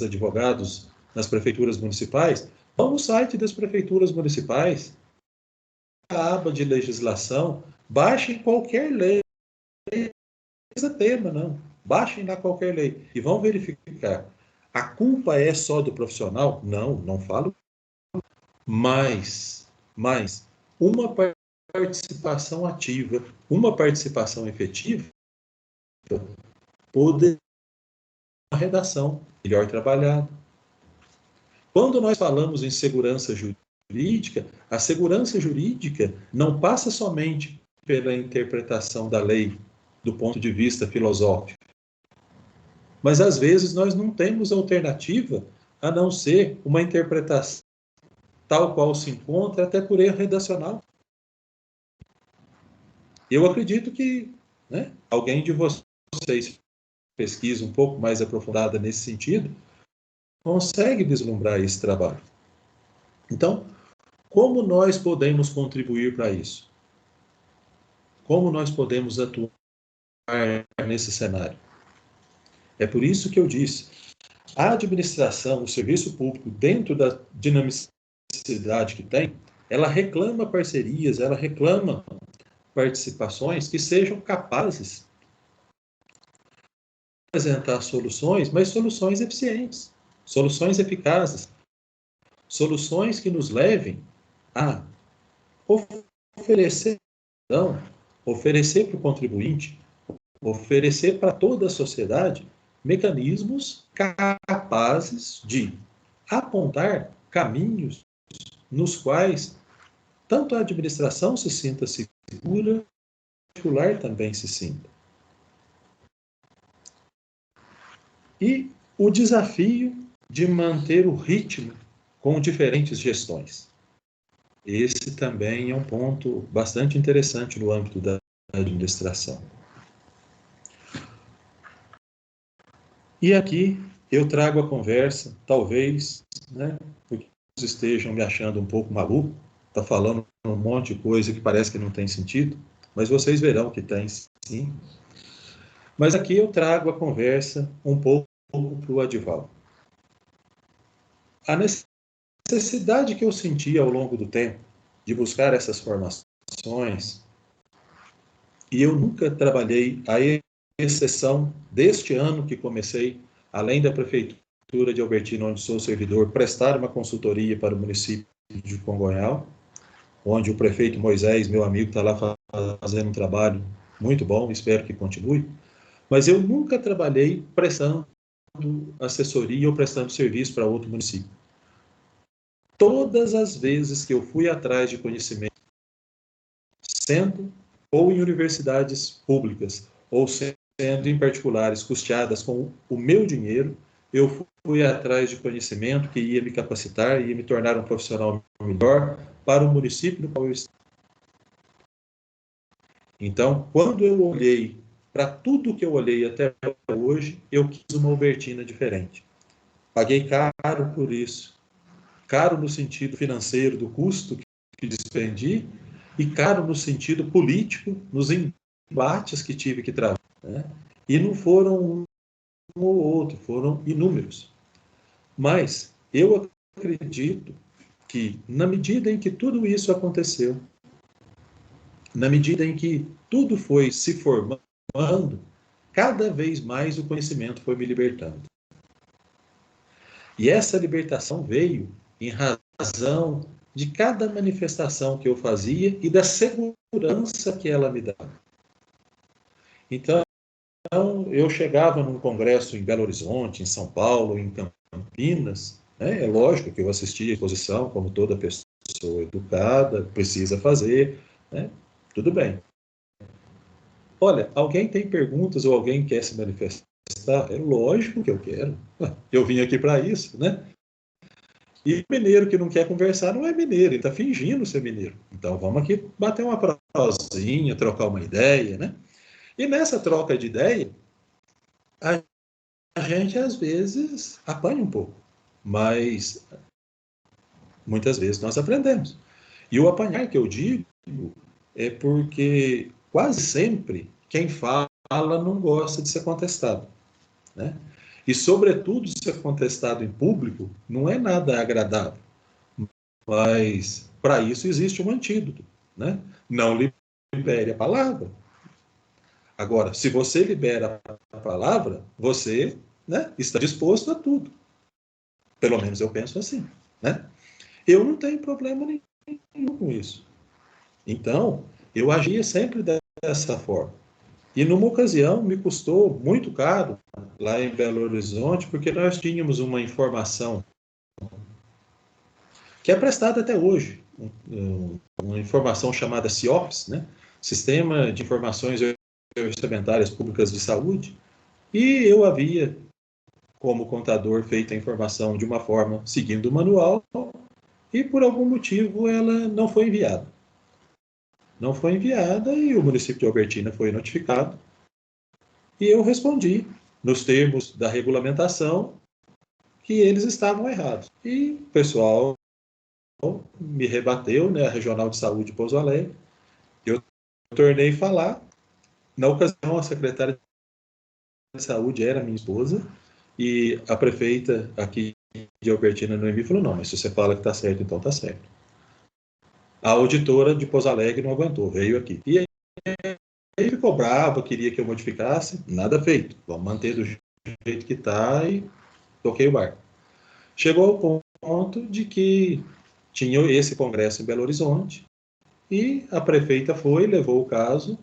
advogados nas prefeituras municipais? Vão no site das prefeituras municipais, a aba de legislação, baixem qualquer lei, não precisa tema, não. Baixem lá qualquer lei e vão verificar. A culpa é só do profissional? Não, não falo. Mas uma participação ativa, uma participação efetiva, poder uma redação melhor trabalhada. Quando nós falamos em segurança jurídica, a segurança jurídica não passa somente pela interpretação da lei do ponto de vista filosófico, mas às vezes nós não temos alternativa a não ser uma interpretação tal qual se encontra, até por erro redacional. Eu acredito que, né, alguém de vocês pesquisa um pouco mais aprofundada nesse sentido, consegue vislumbrar esse trabalho. Então, como nós podemos contribuir para isso? Como nós podemos atuar nesse cenário? É por isso que eu disse, a administração, o serviço público, dentro da dinamicidade que tem, ela reclama parcerias, ela reclama participações que sejam capazes de apresentar soluções, mas soluções eficientes, soluções eficazes, soluções que nos levem a oferecer, então, oferecer para o contribuinte, oferecer para toda a sociedade mecanismos capazes de apontar caminhos nos quais tanto a administração se sinta segura, o particular também se sinta. E o desafio de manter o ritmo com diferentes gestões. Esse também é um ponto bastante interessante no âmbito da administração. E aqui eu trago a conversa, talvez, né, porque vocês estejam me achando um pouco maluco, está falando um monte de coisa que parece que não tem sentido, mas vocês verão que tem sim. Mas aqui eu trago a conversa um pouco para o Adival. A necessidade que eu senti ao longo do tempo de buscar essas formações, e eu nunca trabalhei, a exceção deste ano que comecei, além da Prefeitura de Albertina, onde sou servidor, prestar uma consultoria para o município de Congonhal, onde o prefeito Moisés, meu amigo, está lá fazendo um trabalho muito bom, espero que continue, mas eu nunca trabalhei prestando assessoria ou prestando serviço para outro município. Todas as vezes que eu fui atrás de conhecimento, sendo ou em universidades públicas, ou sendo em particulares, custeadas com o meu dinheiro, eu fui atrás de conhecimento que ia me capacitar, ia me tornar um profissional melhor para o município do qual eu estou. Então, quando eu olhei para tudo que eu olhei até hoje, eu quis uma Albertina diferente. Paguei caro por isso. Caro no sentido financeiro do custo que despendi e caro no sentido político, nos embates que tive que travar. Né? E não foram um ou outro, foram inúmeros. Mas eu acredito que, na medida em que tudo isso aconteceu, na medida em que tudo foi se formando, cada vez mais o conhecimento foi me libertando. E essa libertação veio em razão de cada manifestação que eu fazia e da segurança que ela me dava. Então, eu chegava num congresso em Belo Horizonte, em São Paulo, em Campinas, né? É lógico que eu assistia a exposição, como toda pessoa educada precisa fazer, né? Tudo bem. Olha, alguém tem perguntas ou alguém quer se manifestar? É lógico que eu quero. Eu vim aqui para isso, né? E mineiro que não quer conversar não é mineiro, ele está fingindo ser mineiro. Então vamos aqui bater uma prosinha, trocar uma ideia, né? E nessa troca de ideia, a gente às vezes apanha um pouco, mas muitas vezes nós aprendemos. E o apanhar que eu digo é porque quase sempre quem fala não gosta de ser contestado, né? E sobretudo ser contestado em público não é nada agradável. Mas para isso existe um antídoto, né? Não libere a palavra. Agora, se você libera a palavra, você, né, está disposto a tudo. Pelo menos eu penso assim, né? Eu não tenho problema nenhum com isso. Então, eu agia sempre dessa forma. E numa ocasião me custou muito caro lá em Belo Horizonte, porque nós tínhamos uma informação que é prestada até hoje, uma informação chamada CIOPS, né? Sistema de Informações Orçamentárias Públicas de Saúde, e eu havia, como contador, feito a informação de uma forma seguindo o manual, e por algum motivo ela não foi enviada. Não foi enviada e o município de Albertina foi notificado, e eu respondi, nos termos da regulamentação, que eles estavam errados. E o pessoal me rebateu, né, a Regional de Saúde de Pouso Alegre. Eu tornei falar. Na ocasião, a secretária de Saúde era minha esposa, e a prefeita aqui de Albertina no Embi falou, não, mas se você fala que está certo, então está certo. A auditora de Pouso Alegre não aguentou, veio aqui. E aí ele ficou bravo, queria que eu modificasse, nada feito. Vamos manter do jeito que está e toquei o barco. Chegou ao ponto de que tinha esse congresso em Belo Horizonte e a prefeita foi, levou o caso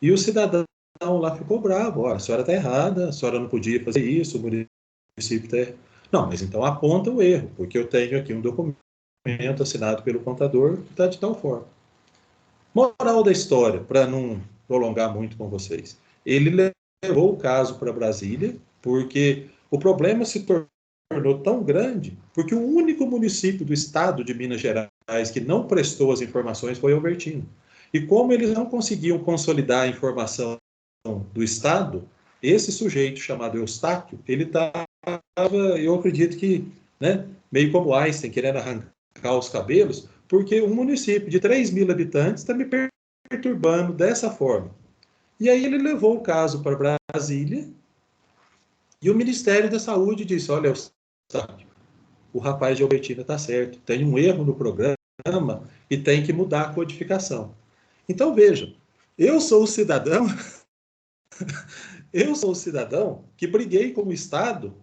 e o cidadão lá ficou bravo. Olha, a senhora está errada, a senhora não podia fazer isso, o município está errado. Não, mas então aponta o erro, porque eu tenho aqui um documento assinado pelo contador que está de tal forma. Moral da história, para não prolongar muito com vocês. Ele levou o caso para Brasília, porque o problema se tornou tão grande, porque o único município do estado de Minas Gerais que não prestou as informações foi Albertina. E como eles não conseguiam consolidar a informação do estado, esse sujeito chamado Eustáquio, ele estava, eu acredito que, né, meio como Einstein, querendo arrancar os cabelos, porque um município de 3.000 habitantes está me perturbando dessa forma. E aí ele levou o caso para Brasília e o Ministério da Saúde disse, olha, o rapaz de Albertina está certo, tem um erro no programa e tem que mudar a codificação. Então, vejam, eu sou o cidadão que briguei com o Estado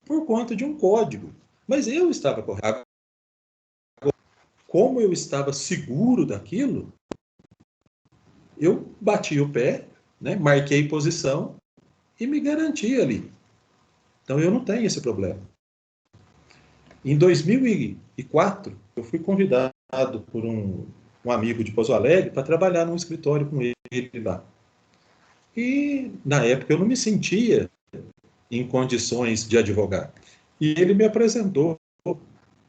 por conta de um código, mas eu estava correto. Como eu estava seguro daquilo, eu bati o pé, né, marquei posição e me garanti ali. Então eu não tenho esse problema. Em 2004, eu fui convidado por um amigo de Pouso Alegre para trabalhar num escritório com ele lá. E na época eu não me sentia em condições de advogar. E ele me apresentou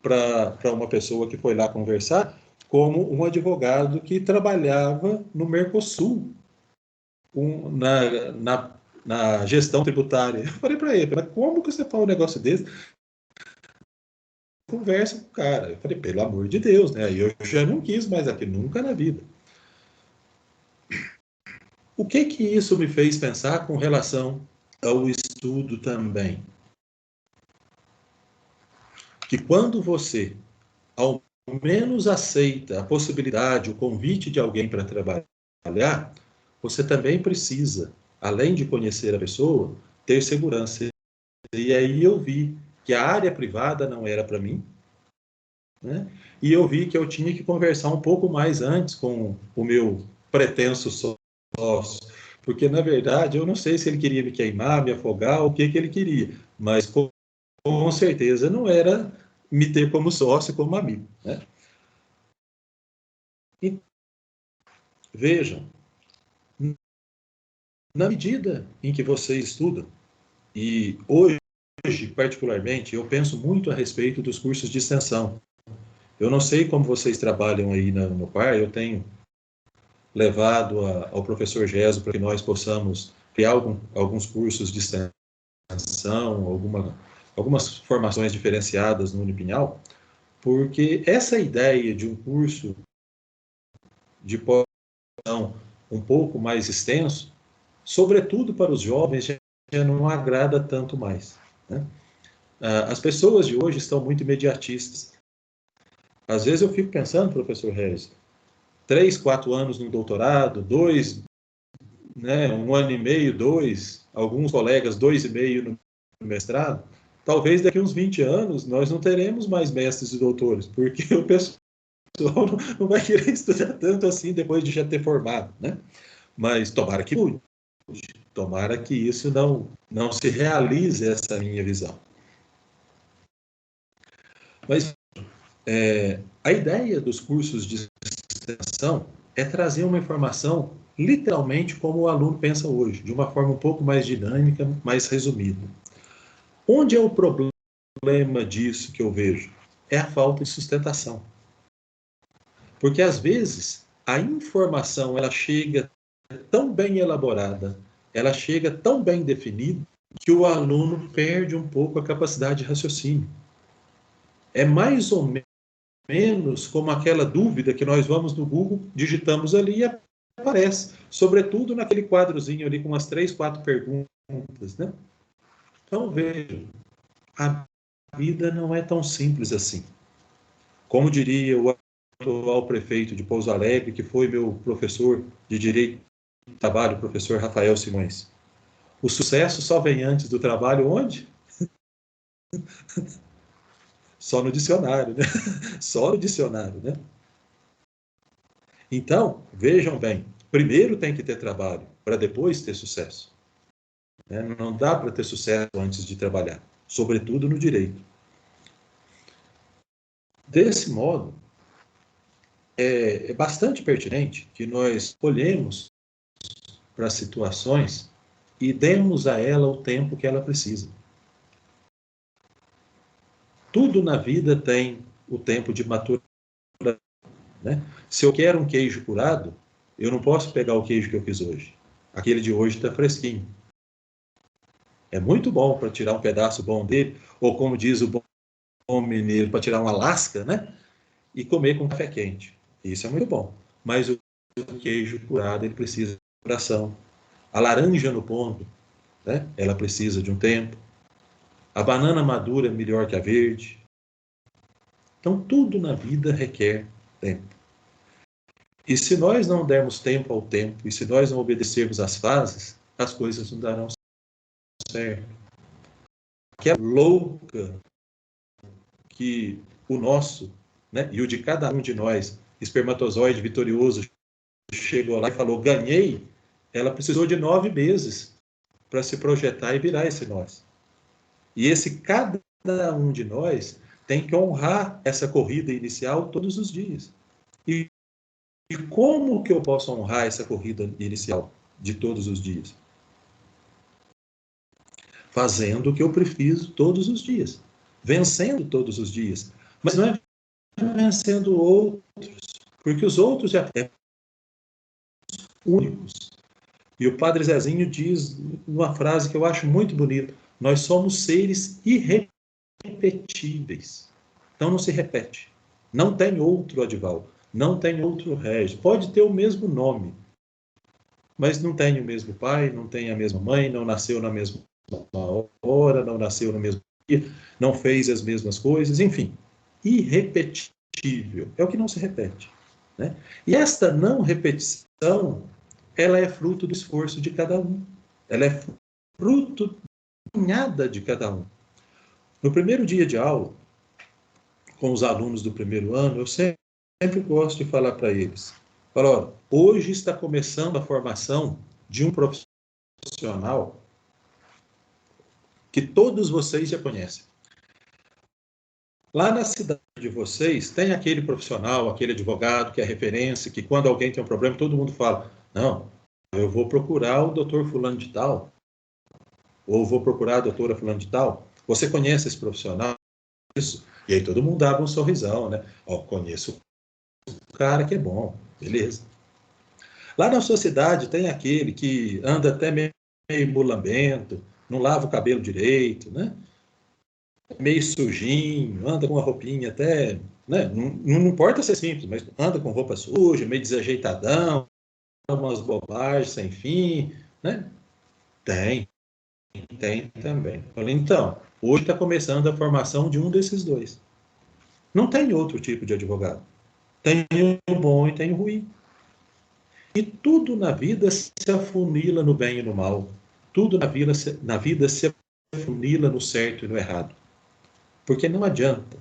para uma pessoa que foi lá conversar como um advogado que trabalhava no Mercosul, na gestão tributária. Eu falei para ele, mas como que você fala um negócio desse? Conversa com o cara. Eu falei, pelo amor de Deus, né? Aí eu já não quis mais aqui, nunca na vida. O que isso me fez pensar com relação ao estudo também? Que quando você, ao menos aceita a possibilidade, o convite de alguém para trabalhar, você também precisa, além de conhecer a pessoa, ter segurança. E aí eu vi que a área privada não era para mim, né? E eu vi que eu tinha que conversar um pouco mais antes com o meu pretenso sócio, porque, na verdade, eu não sei se ele queria me queimar, me afogar, o que ele queria, mas com certeza não era me ter como sócio, como amigo, né? E vejam, na medida em que você estuda, e hoje, particularmente, eu penso muito a respeito dos cursos de extensão. Eu não sei como vocês trabalham aí no par, eu tenho levado ao professor Geso para que nós possamos criar alguns cursos de extensão, algumas formações diferenciadas no Unipinhal, porque essa ideia de um curso de pós-graduação um pouco mais extenso, sobretudo para os jovens, já não agrada tanto mais, né? As pessoas de hoje estão muito imediatistas. Às vezes eu fico pensando, professor Regis, 3, 4 anos no doutorado, 2, né, 1 ano e meio, 2, alguns colegas 2,5 no mestrado, talvez daqui uns 20 anos nós não teremos mais mestres e doutores, porque o pessoal não vai querer estudar tanto assim depois de já ter formado, né? Mas tomara que mude, tomara que isso não se realize, essa minha visão. Mas a ideia dos cursos de extensão é trazer uma informação literalmente como o aluno pensa hoje, de uma forma um pouco mais dinâmica, mais resumida. Onde é o problema disso que eu vejo? É a falta de sustentação. Porque, às vezes, a informação ela chega tão bem elaborada, ela chega tão bem definida, que o aluno perde um pouco a capacidade de raciocínio. É mais ou menos como aquela dúvida que nós vamos no Google, digitamos ali e aparece, sobretudo naquele quadrozinho ali com umas 3, 4 perguntas, né? Então, veja, a vida não é tão simples assim. Como diria o atual prefeito de Pouso Alegre, que foi meu professor de Direito do Trabalho, o professor Rafael Simões, o sucesso só vem antes do trabalho onde? Só no dicionário, né? Só no dicionário, né? Então, vejam bem, primeiro tem que ter trabalho, para depois ter sucesso. Né? Não dá para ter sucesso antes de trabalhar, sobretudo no direito. Desse modo, é bastante pertinente que nós olhemos para as situações e demos a ela o tempo que ela precisa. Tudo na vida tem o tempo de maturação. Né? Se eu quero um queijo curado, eu não posso pegar o queijo que eu fiz hoje. Aquele de hoje está fresquinho. É muito bom para tirar um pedaço bom dele, ou como diz o bom mineiro, para tirar uma lasca, né? E comer com café quente. Isso é muito bom. Mas o queijo curado, ele precisa de maturação. A laranja no ponto, né? Ela precisa de um tempo. A banana madura é melhor que a verde. Então, tudo na vida requer tempo. E se nós não dermos tempo ao tempo, e se nós não obedecermos às fases, as coisas não darão certo. Que é louca que o nosso, né, e o de cada um de nós, espermatozoide vitorioso, chegou lá e falou, ganhei, ela precisou de 9 meses para se projetar e virar esse nós. E esse cada um de nós tem que honrar essa corrida inicial todos os dias. E como que eu posso honrar essa corrida inicial de todos os dias? Fazendo o que eu preciso todos os dias. Vencendo todos os dias. Mas não é vencendo outros, porque os outros já são únicos. E o Padre Zezinho diz uma frase que eu acho muito bonita: nós somos seres irrepetíveis. Então não se repete. Não tem outro Adival, não tem outro Régio. Pode ter o mesmo nome, mas não tem o mesmo pai, não tem a mesma mãe, não nasceu na mesma hora, não nasceu no mesmo dia, não fez as mesmas coisas, enfim. Irrepetível. É o que não se repete. Né? E esta não repetição, ela é fruto do esforço de cada um. Ela é fruto da caminhada de cada um. No primeiro dia de aula, com os alunos do primeiro ano, eu sempre gosto de falar para eles, olha, hoje está começando a formação de um profissional que todos vocês já conhecem. Lá na cidade de vocês, tem aquele profissional, aquele advogado que é referência, que quando alguém tem um problema, todo mundo fala, não, eu vou procurar o doutor fulano de tal, ou vou procurar a doutora fulano de tal. Você conhece esse profissional? Isso. E aí todo mundo dava um sorrisão, né? Ó, conheço o cara que é bom, beleza. Lá na sua cidade tem aquele que anda até meio mulambento, não lava o cabelo direito, né? Meio sujinho, anda com uma roupinha até, né? Não importa ser simples, mas anda com roupa suja, meio desajeitadão, umas bobagens sem fim, né? Tem também. Falei, então, hoje está começando a formação de um desses dois. Não tem outro tipo de advogado. Tem o bom e tem o ruim. E tudo na vida se afunila no bem e no mal. Tudo na vida se afunila no certo e no errado. Porque não adianta.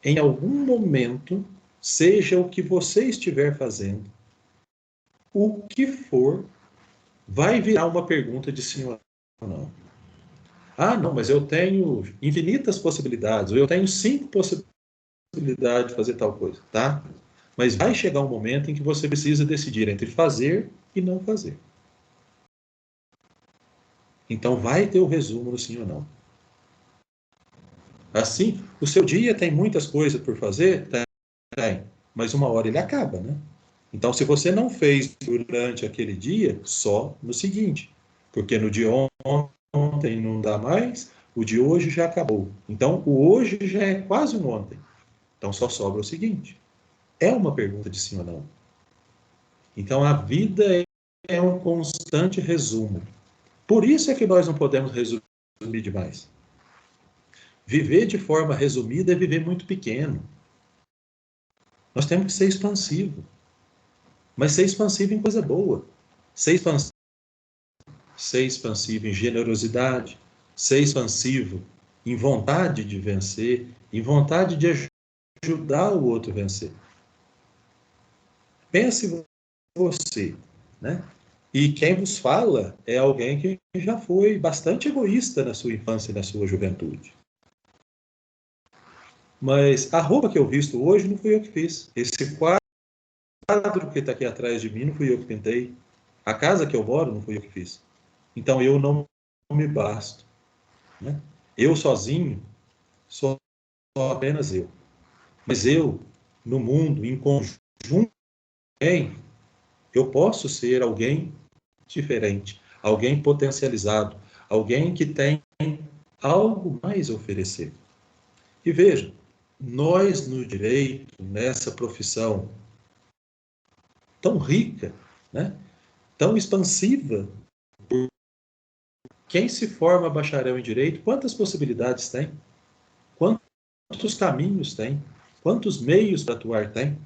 Em algum momento, seja o que você estiver fazendo, o que for, vai virar uma pergunta de sim ou não. Ah, não, mas eu tenho infinitas possibilidades, ou eu tenho 5 possibilidades de fazer tal coisa, tá? Mas vai chegar um momento em que você precisa decidir entre fazer e não fazer. Então vai ter o resumo no sim ou não. Assim, o seu dia tem muitas coisas por fazer? Tem. Mas uma hora ele acaba, né? Então, se você não fez durante aquele dia, só no seguinte. Porque no dia ontem não dá mais, o de hoje já acabou. Então, o hoje já é quase um ontem. Então, só sobra o seguinte. É uma pergunta de sim ou não. Então, a vida é um constante resumo. Por isso é que nós não podemos resumir resumir demais. Viver de forma resumida é viver muito pequeno. Nós temos que ser expansivo. Mas ser expansivo em coisa boa. Ser expansivo em generosidade. Ser expansivo em vontade de vencer. Em vontade de ajudar o outro a vencer. Pense você, né? E quem vos fala é alguém que já foi bastante egoísta na sua infância e na sua juventude. Mas a roupa que eu visto hoje não fui eu que fiz. Esse quadro que está aqui atrás de mim não fui eu que pintei. A casa que eu moro não fui eu que fiz. Então eu não me basto, né? Eu sozinho sou apenas eu. Mas eu, no mundo, em conjunto, eu posso ser alguém diferente, alguém potencializado, alguém que tem algo mais a oferecer. E veja, nós no direito, nessa profissão tão rica, né, tão expansiva, quem se forma bacharel em direito, quantas possibilidades tem? Quantos caminhos tem? Quantos meios para atuar tem?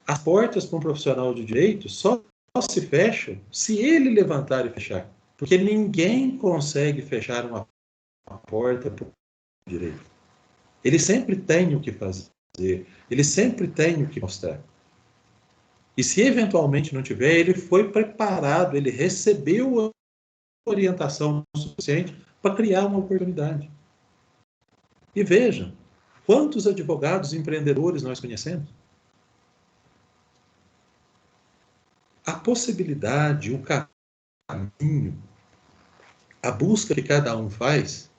As portas para um profissional de direito só se fecham se ele levantar e fechar. Porque ninguém consegue fechar uma porta para o direito. Ele sempre tem o que fazer. Ele sempre tem o que mostrar. E se eventualmente não tiver, ele foi preparado, ele recebeu a orientação suficiente para criar uma oportunidade. E vejam, quantos advogados empreendedores nós conhecemos? A possibilidade, o caminho, a busca que cada um faz,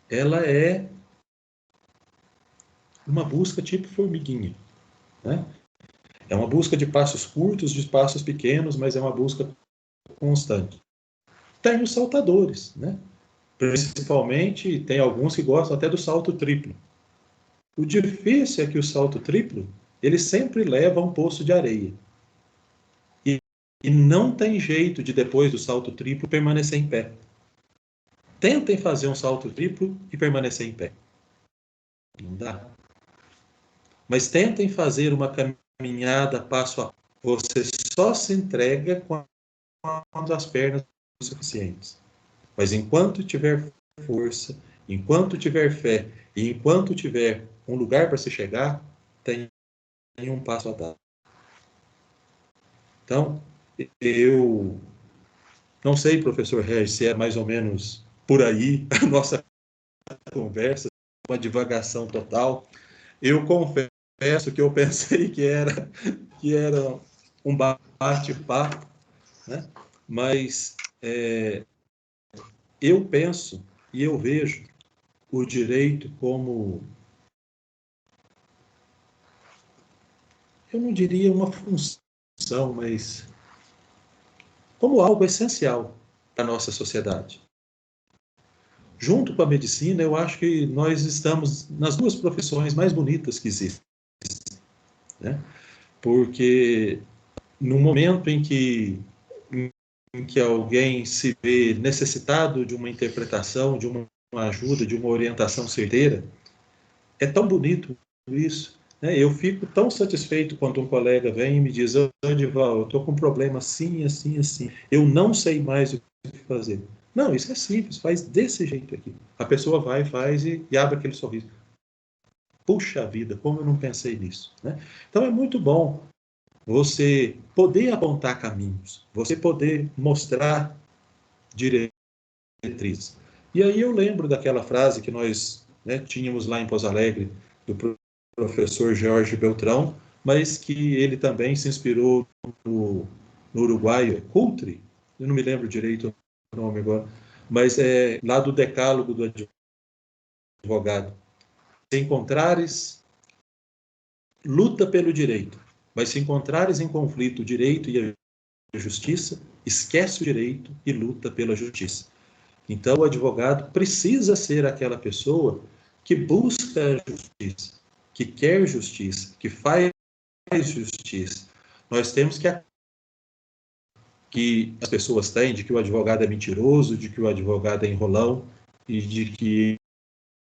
ela é uma busca tipo formiguinha, né? É uma busca de passos curtos, de passos pequenos, mas é uma busca constante. Tem os saltadores, né? Principalmente, tem alguns que gostam até do salto triplo. O difícil é que o salto triplo, ele sempre leva a um poço de areia. E não tem jeito de, depois do salto triplo, permanecer em pé. Tentem fazer um salto triplo e permanecer em pé. Não dá. Mas tentem fazer uma caminhada passo a passo. Você só se entrega quando as pernas são suficientes. Mas enquanto tiver força, enquanto tiver fé e enquanto tiver um lugar para se chegar, tem um passo a dar. Então, eu não sei, professor Regis, se é mais ou menos por aí a nossa conversa, uma divagação total. Eu confesso que eu pensei que era um bate-papo, né? Mas eu penso e eu vejo o direito como, eu não diria uma função, mas como algo essencial para a nossa sociedade. Junto com a medicina, eu acho que nós estamos nas duas profissões mais bonitas que existem, né? Porque no momento em que alguém se vê necessitado de uma interpretação, de uma ajuda, de uma orientação certeira, é tão bonito isso, né? Eu fico tão satisfeito quando um colega vem e me diz: Edival, eu estou com um problema assim, assim, assim, eu não sei mais o que fazer. Não, isso é simples, faz desse jeito aqui. A pessoa vai, faz e abre aquele sorriso. Puxa vida, como eu não pensei nisso, né? Então é muito bom você poder apontar caminhos, você poder mostrar diretrizes. E aí eu lembro daquela frase que nós, né, tínhamos lá em Pouso Alegre, do professor Jorge Beltrão, mas que ele também se inspirou no uruguaio, Coultre, eu não me lembro direito o nome agora, mas é lá do decálogo do advogado. Se encontrares, luta pelo direito, mas se encontrares em conflito o direito e a justiça, esquece o direito e luta pela justiça. Então, o advogado precisa ser aquela pessoa que busca a justiça, que quer justiça, que faz justiça. Nós temos que que as pessoas têm, de que o advogado é mentiroso, de que o advogado é enrolão e de que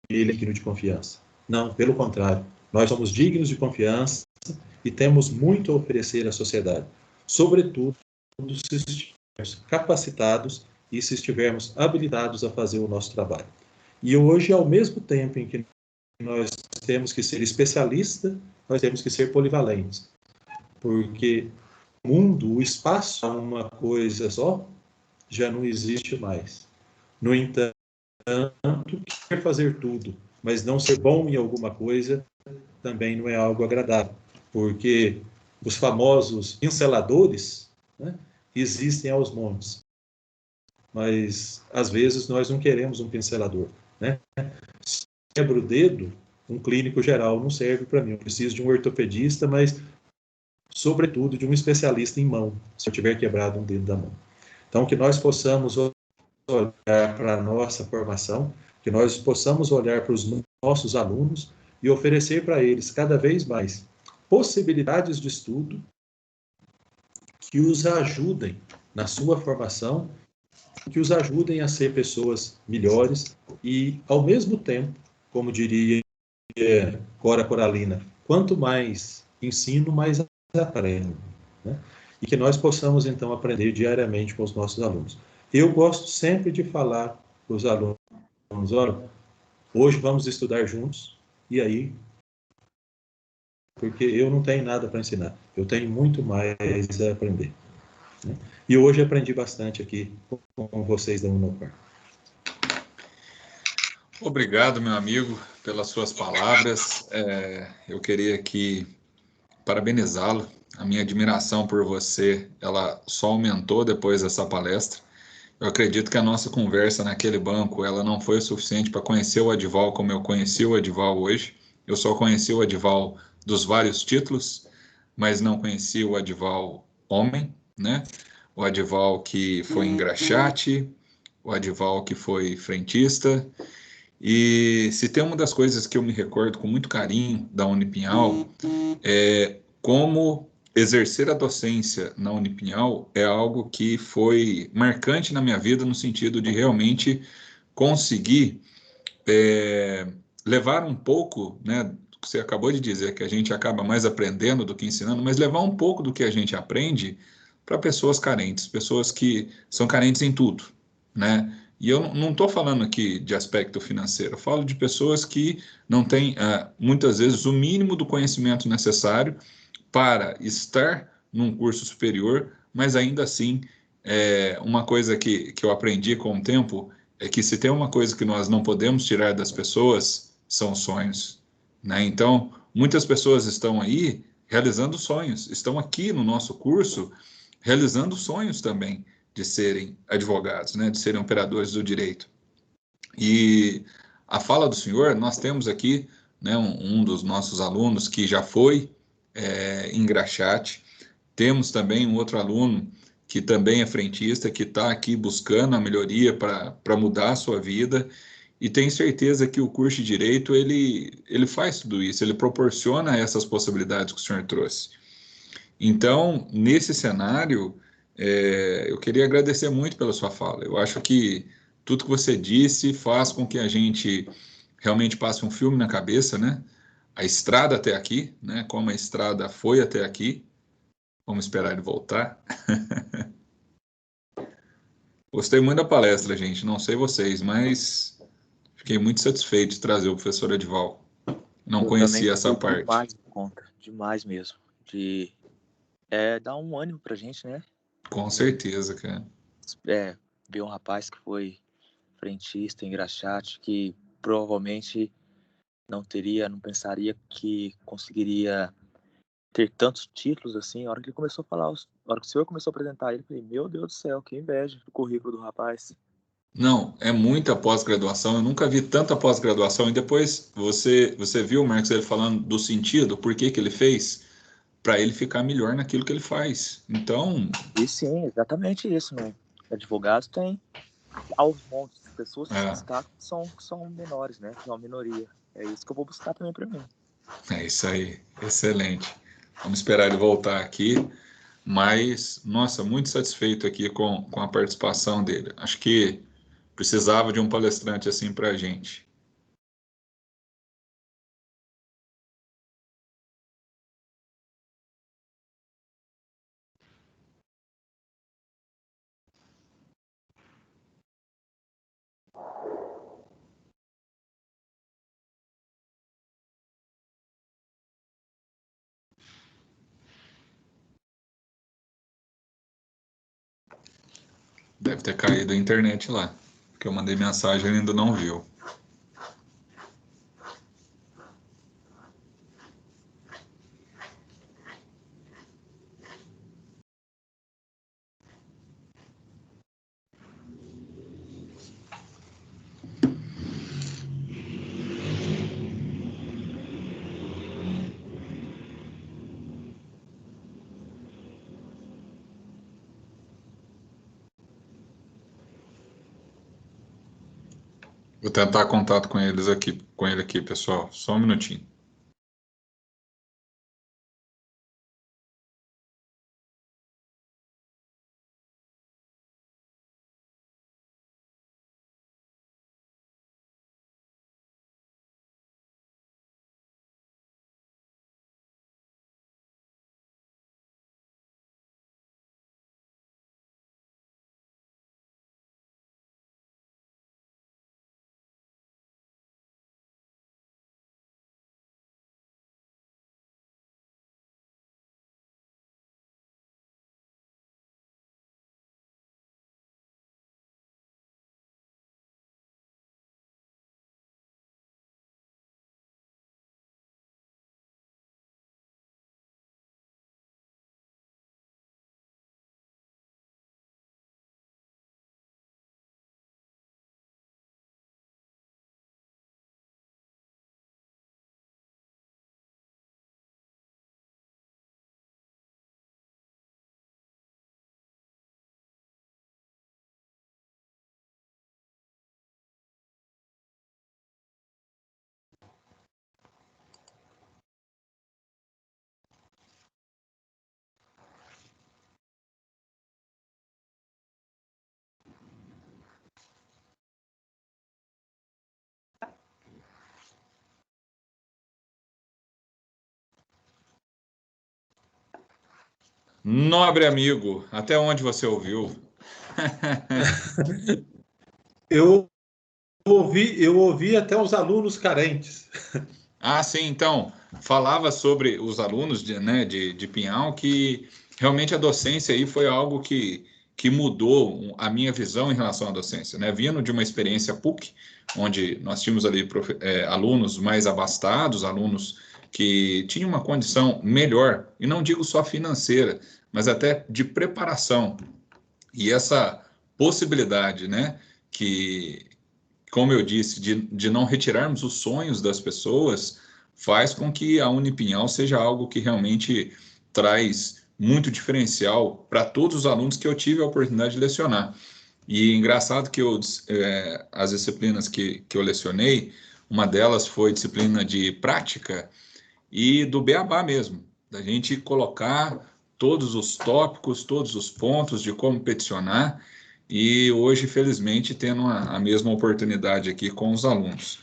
ele é digno de confiança. Não, pelo contrário. Nós somos dignos de confiança e temos muito a oferecer à sociedade. Sobretudo, se estivermos capacitados e se estivermos habilitados a fazer o nosso trabalho. E hoje, ao mesmo tempo em que nós temos que ser especialistas, nós temos que ser polivalentes. Porque o mundo, o espaço, uma coisa só, já não existe mais. No entanto, querer fazer tudo, mas não ser bom em alguma coisa, também não é algo agradável. Porque os famosos pinceladores, né, existem aos montes. Mas, às vezes, nós não queremos um pincelador, né? Se quebra o dedo, um clínico geral não serve para mim. Eu preciso de um ortopedista, mas, sobretudo, de um especialista em mão, se eu tiver quebrado um dedo da mão. Então, que nós possamos olhar para a nossa formação, que nós possamos olhar para os nossos alunos e oferecer para eles cada vez mais possibilidades de estudo que os ajudem na sua formação, que os ajudem a ser pessoas melhores e, ao mesmo tempo, como diria Cora Coralina, quanto mais ensino, mais aprendo, né? E que nós possamos, então, aprender diariamente com os nossos alunos. Eu gosto sempre de falar para os alunos, olha, hoje vamos estudar juntos, e aí, porque eu não tenho nada para ensinar, eu tenho muito mais a aprender, né? E hoje aprendi bastante aqui com vocês da Unopar. Obrigado, meu amigo, pelas suas palavras. Eu queria aqui parabenizá-lo. A minha admiração por você, ela só aumentou depois dessa palestra. Eu acredito que a nossa conversa naquele banco, ela não foi o suficiente para conhecer o Adval como eu conheci o Adval hoje. Eu só conheci o Adval dos vários títulos, mas não conheci o Adval homem, né? O Adval que foi engraxate, o Adval que foi frentista. E se tem uma das coisas que eu me recordo com muito carinho da Unipinhal, é como exercer a docência na Unipinhal é algo que foi marcante na minha vida no sentido de realmente conseguir levar um pouco, né, você acabou de dizer que a gente acaba mais aprendendo do que ensinando, mas levar um pouco do que a gente aprende para pessoas carentes, pessoas que são carentes em tudo, né? E eu não estou falando aqui de aspecto financeiro, eu falo de pessoas que não têm, muitas vezes, o mínimo do conhecimento necessário para estar num curso superior, mas ainda assim, uma coisa que eu aprendi com o tempo é que se tem uma coisa que nós não podemos tirar das pessoas, são sonhos, né? Então, muitas pessoas estão aí realizando sonhos, estão aqui no nosso curso realizando sonhos também de serem advogados, né? De serem operadores do direito. E a fala do senhor, nós temos aqui, né, um dos nossos alunos que já foi engraxate. Temos também um outro aluno que também é frentista, que está aqui buscando a melhoria para mudar a sua vida, e tenho certeza que o curso de Direito, ele faz tudo isso, ele proporciona essas possibilidades que o senhor trouxe. Então, nesse cenário, eu queria agradecer muito pela sua fala. Eu acho que tudo que você disse faz com que a gente realmente passe um filme na cabeça, né? A estrada até aqui, né? Como a estrada foi até aqui. Vamos esperar ele voltar. Gostei muito da palestra, gente. Não sei vocês, mas fiquei muito satisfeito de trazer o professor Adval. Não Eu também conhecia essa gostei parte. demais da conta, demais mesmo. De dar um ânimo pra gente, né? Com certeza, cara. Ver um rapaz que foi frentista, engraxate, que provavelmente não pensaria que conseguiria ter tantos títulos assim. A hora que ele começou a falar, a hora que o senhor começou a apresentar ele, eu falei, meu Deus do céu, que inveja do currículo do rapaz. Não, é muita pós-graduação. Eu nunca vi tanta pós-graduação. E depois você viu, Marcos, ele falando do sentido, por que que ele fez? Para ele ficar melhor naquilo que ele faz. Então, E sim, exatamente isso, né? Advogados tem aos montes de pessoas que se é, destacam que são menores, né? Que é uma minoria. É isso que eu vou buscar também para mim. é isso aí. Excelente. Vamos esperar ele voltar aqui. Mas, nossa, muito satisfeito aqui com a participação dele. Acho que precisava de um palestrante assim para a gente. Deve ter caído a internet lá, porque eu mandei mensagem e ele ainda não viu. Vou tentar contato com ele aqui, pessoal. Só um minutinho. Nobre amigo, até onde você ouviu? Eu ouvi até os alunos carentes. Ah, sim, então, falava sobre os alunos de Pinhal, que realmente a docência aí foi algo que mudou a minha visão em relação à docência, né? Vindo de uma experiência PUC, onde nós tínhamos ali alunos mais abastados, alunos que tinham uma condição melhor, e não digo só financeira, mas até de preparação. E essa possibilidade, né, que, como eu disse, de não retirarmos os sonhos das pessoas, faz com que a Unipinhal seja algo que realmente traz muito diferencial para todos os alunos que eu tive a oportunidade de lecionar. E engraçado que as disciplinas que eu lecionei, uma delas foi disciplina de prática e do beabá mesmo, da gente colocar todos os tópicos, todos os pontos de como peticionar, e hoje, felizmente, tendo a mesma oportunidade aqui com os alunos.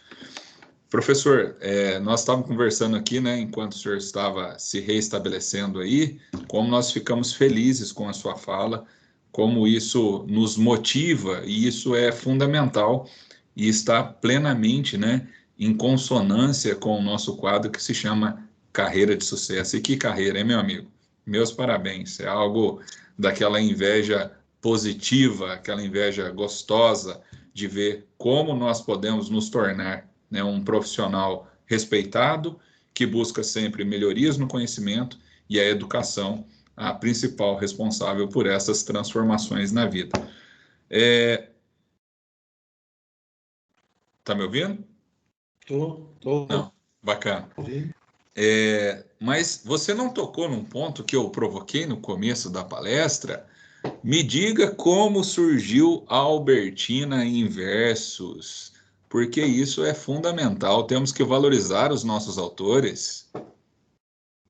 Professor, nós estávamos conversando aqui, né, enquanto o senhor estava se reestabelecendo aí, como nós ficamos felizes com a sua fala, como isso nos motiva, e isso é fundamental, e está plenamente, né, em consonância com o nosso quadro que se chama Carreira de Sucesso. E que carreira, hein, meu amigo? Meus parabéns, é algo daquela inveja positiva, aquela inveja gostosa de ver como nós podemos nos tornar, né, um profissional respeitado, que busca sempre melhorias no conhecimento, e a educação a principal responsável por essas transformações na vida. Tá me ouvindo? Tô Não, bacana. ouvindo. Mas você não tocou num ponto que eu provoquei no começo da palestra. Me diga como surgiu a Albertina em versos, porque isso é fundamental. Temos que valorizar os nossos autores.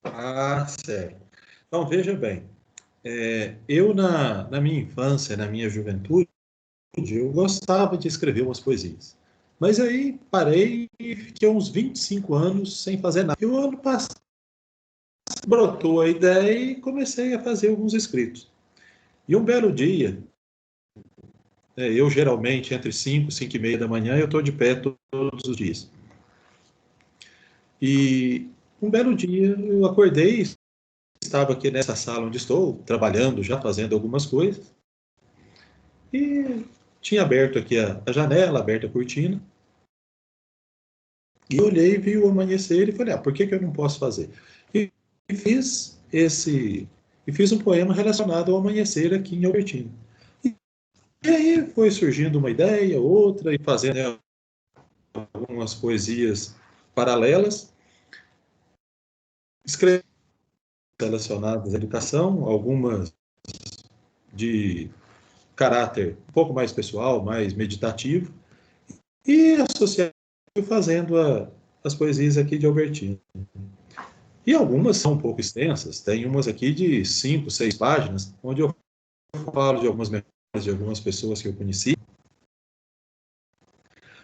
Ah, certo. Então, veja bem. Eu, na minha infância, na minha juventude, eu gostava de escrever umas poesias. Mas aí parei e fiquei uns 25 anos sem fazer nada. E o ano passado brotou a ideia e comecei a fazer alguns escritos. E um belo dia, eu geralmente entre 5 e meia da manhã, eu estou de pé todos os dias. E um belo dia eu acordei, estava aqui nessa sala onde estou, trabalhando, já fazendo algumas coisas, e tinha aberto aqui a janela, aberta a cortina, e olhei, vi o amanhecer e falei, por que eu não posso fazer? E fiz um poema relacionado ao amanhecer aqui em Albertina. E aí foi surgindo uma ideia, outra, e fazendo, né, algumas poesias paralelas, escrevendo relacionadas à educação, algumas de caráter um pouco mais pessoal, mais meditativo, e associado fazendo as poesias aqui de Albertina. E algumas são um pouco extensas, tem umas aqui de 5, 6 páginas, onde eu falo de algumas memórias de algumas pessoas que eu conheci.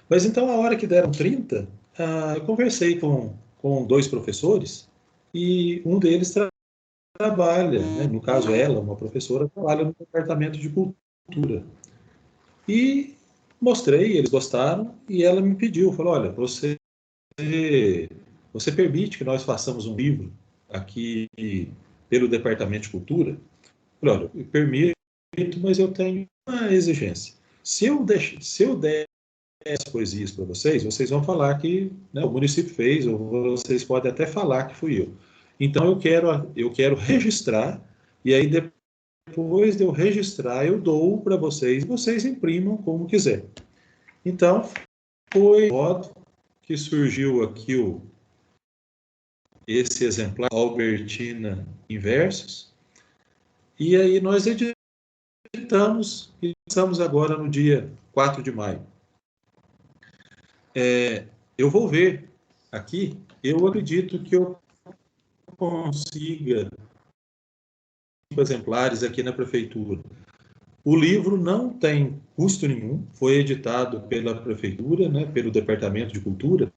Mas então, a hora que deram 30, eu conversei com 2 professores, e um deles trabalha, né, no caso ela, uma professora, trabalha no departamento de cultura. E mostrei, eles gostaram, e ela me pediu, falou, olha, você permite que nós façamos um livro aqui pelo departamento de cultura? Eu falei, olha, eu permito, mas eu tenho uma exigência. Se eu der as poesias para vocês, vocês vão falar que, né, o município fez, ou vocês podem até falar que fui eu. Então eu quero registrar, e aí depois de eu registrar, eu dou para vocês, e vocês imprimam como quiser. Então, foi o modo que surgiu aqui esse exemplar, Albertina em versos, e aí nós editamos, e estamos agora no dia 4 de maio. Eu vou ver aqui, eu acredito que eu consiga 5 exemplares aqui na prefeitura. O livro não tem custo nenhum, foi editado pela prefeitura, né, pelo Departamento de Cultura.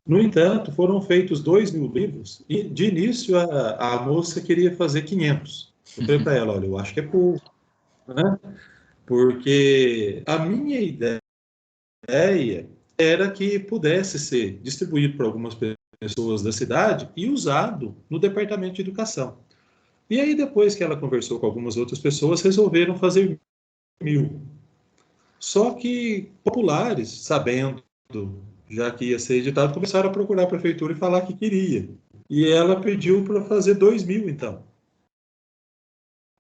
No entanto, foram feitos 2.000 livros, e de início a moça queria fazer 500. Eu falei para ela, olha, eu acho que é pouco, né? Porque a minha ideia era que pudesse ser distribuído para algumas pessoas da cidade e usado no Departamento de Educação. E aí, depois que ela conversou com algumas outras pessoas, resolveram fazer 1.000. Só que populares, sabendo, já que ia ser editado, começaram a procurar a prefeitura e falar que queria. E ela pediu para fazer 2.000, então.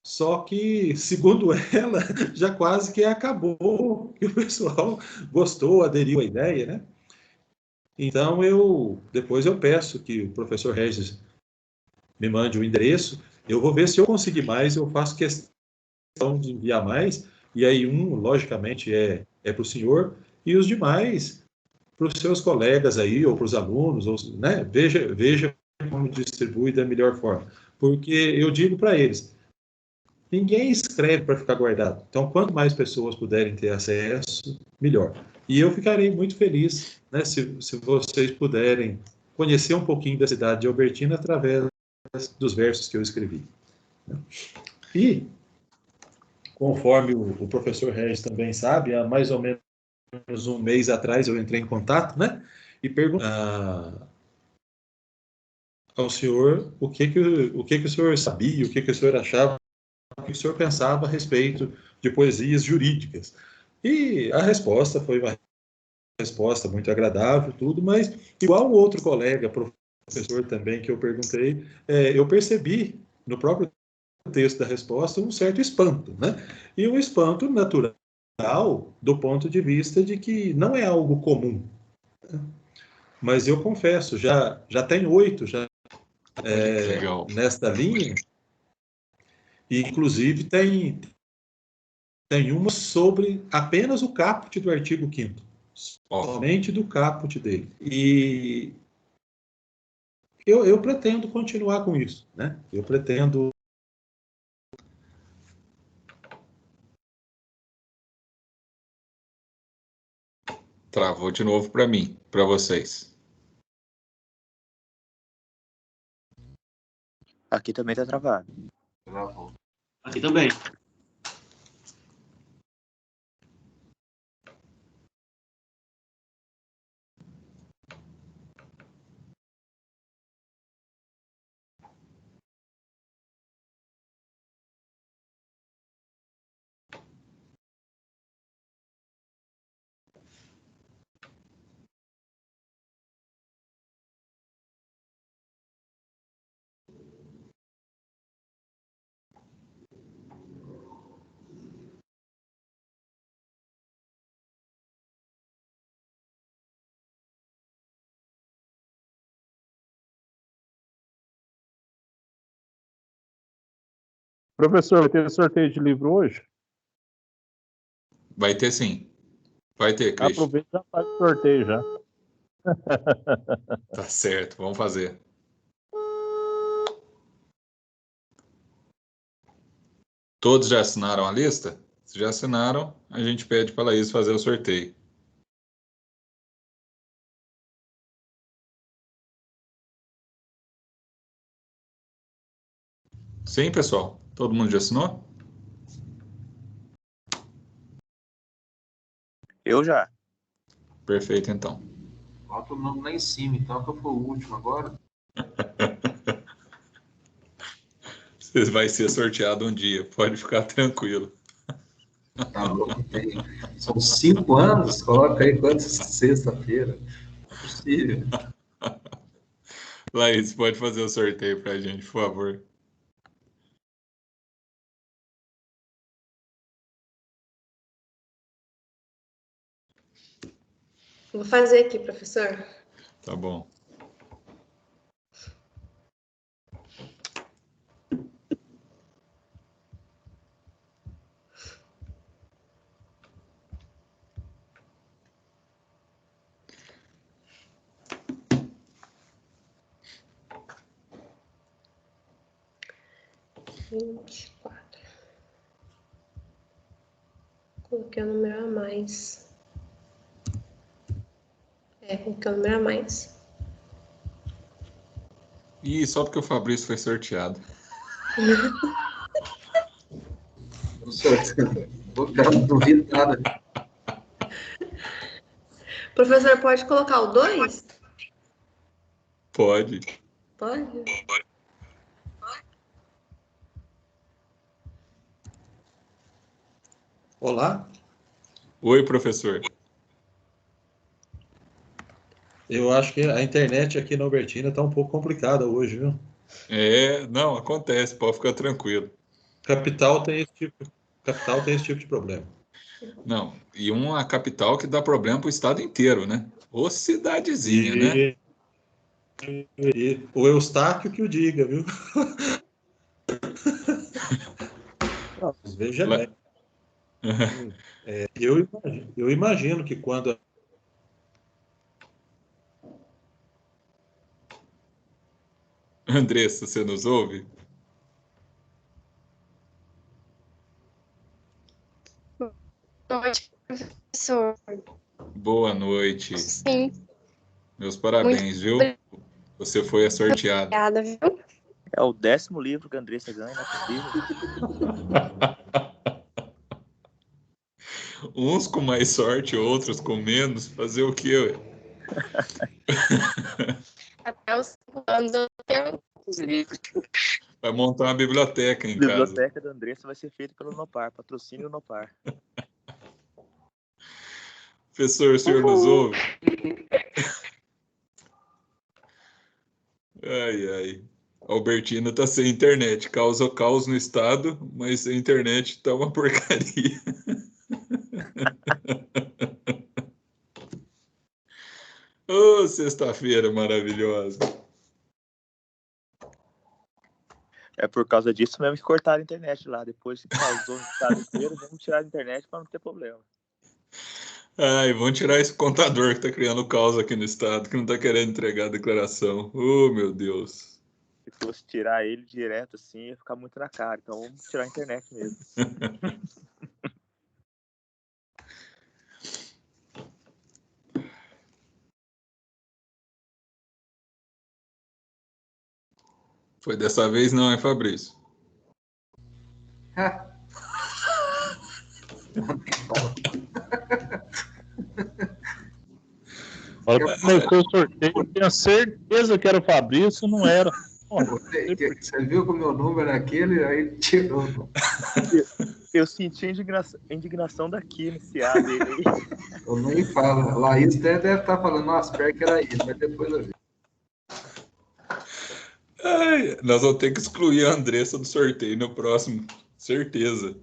Só que, segundo ela, já quase que acabou, que o pessoal gostou, aderiu à ideia, né? Então, depois eu peço que o professor Regis me mande o endereço, eu vou ver se eu conseguir mais, eu faço questão de enviar mais, e aí logicamente, é para o senhor, e os demais para os seus colegas aí, ou para os alunos, ou, né? Veja como distribui da melhor forma. Porque eu digo para eles, ninguém escreve para ficar guardado. Então, quanto mais pessoas puderem ter acesso, melhor. E eu ficarei muito feliz, né, se vocês puderem conhecer um pouquinho da cidade de Albertina através dos versos que eu escrevi. E, conforme o professor Regis também sabe, há mais ou menos um mês atrás eu entrei em contato, né, e perguntei ao senhor o que o senhor sabia, o que o senhor achava, o que o senhor pensava a respeito de poesias jurídicas. E a resposta foi uma resposta muito agradável, tudo, mas igual o outro colega, professor também, que eu perguntei, eu percebi no próprio texto da resposta um certo espanto, né? E um espanto natural do ponto de vista de que não é algo comum. Mas eu confesso, já tem 8 já nesta linha, e inclusive tem uma sobre apenas o caput do artigo 5º, somente do caput dele. E eu pretendo continuar com isso, né? Eu pretendo Travou de novo para mim, para vocês. Aqui também tá travado. Aqui também. Professor, vai ter sorteio de livro hoje? Vai ter sim. Vai ter, Cristian. Aproveita e já faz o sorteio já. Tá certo, vamos fazer. Todos já assinaram a lista? Se já assinaram, a gente pede para a Laís fazer o sorteio. Sim, pessoal? Todo mundo já assinou? Eu já. Perfeito, então. Bota o nome lá em cima, então, que eu for o último agora. Você vai ser sorteado um dia, pode ficar tranquilo. Tá louco? São 5 anos, coloca aí quanto sexta-feira. Não é possível. Laís, pode fazer o sorteio para a gente, por favor. Vou fazer aqui, professor. Tá bom. Coloquei o número a mais. Coloquei o número a mais. Ih, só porque o Fabrício foi sorteado. Não duvido nada. Professor, pode colocar o 2? Pode. Pode? Olá, Oi, professor. eu acho que a internet aqui na Albertina está um pouco complicada hoje, viu? Não, acontece, pode ficar tranquilo. Capital tem esse tipo de problema. Não, e uma capital que dá problema para o estado inteiro, né? Ô cidadezinha, né? E o Eustáquio que o diga, viu? Veja Lá- bem. Eu imagino que quando Andressa, você nos ouve? Noite, professor. Boa noite. Sim, Meus muito parabéns, viu? Você foi a sorteada. obrigada, viu? É o 10º livro que a Andressa ganha, não é possível. Uns com mais sorte, outros com menos. Fazer o quê, ué? Até os 5 anos eu tenho os livros. Vai montar uma biblioteca A em casa. biblioteca da Andressa vai ser feita pelo Nopar, patrocínio Nopar. Professor, o senhor nos ouve? Ai, ai. Albertina tá sem internet. Causa caos no estado, mas sem internet tá uma porcaria. Ô, sexta-feira maravilhosa. É por causa disso mesmo que cortaram a internet lá. Depois que causou no estado inteiro, vamos tirar a internet para não ter problema. Ai, vão tirar esse contador que tá criando caos aqui no estado, que não tá querendo entregar a declaração. Oh, meu Deus. Se fosse tirar ele direto assim, ia ficar muito na cara. Então vamos tirar a internet mesmo. Foi dessa vez não, é, Fabrício? Olha, começou o sorteio, eu tinha certeza que era o Fabrício, não era. Você viu que o meu número é aquele, aí tirou. Eu senti a indignação daqui nesse A dele aí. Eu nem falo. Laís até deve estar falando, nossa, pior que era isso, mas depois eu vi. Ai, nós vamos ter que excluir a Andressa do sorteio no próximo, certeza.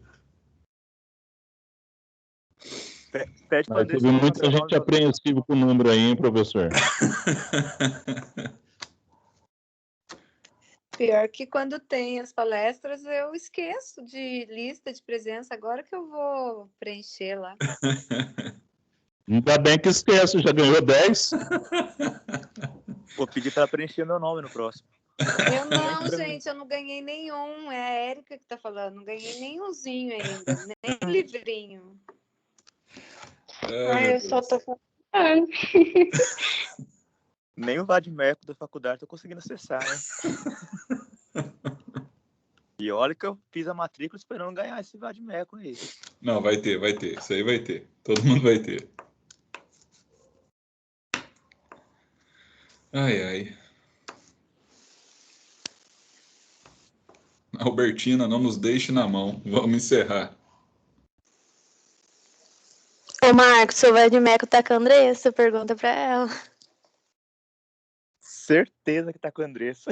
Pede pra Mas Andressa teve colocar muita meu gente nome. apreensiva com o número aí, hein, professor? Pior que quando tem as palestras, eu esqueço de lista de presença. Agora que eu vou preencher lá. Ainda bem que esquece, já ganhou 10. Vou pedir pra preencher meu nome no próximo. Eu não, gente, eu não ganhei nenhum. É a Érica que tá falando. Não ganhei nenhumzinho ainda, nem um livrinho. Ai, eu só tô falando. Nem o Vadimeco da faculdade tô conseguindo acessar, né? E olha que eu fiz a matrícula esperando ganhar esse Vadimeco aí. Não, vai ter. Isso aí vai ter. Todo mundo vai ter. Ai. Albertina, não nos deixe na mão. Vamos encerrar. Ô, Marcos, seu Vadimeco tá com a Andressa? Pergunta pra ela. Certeza que tá com a Andressa.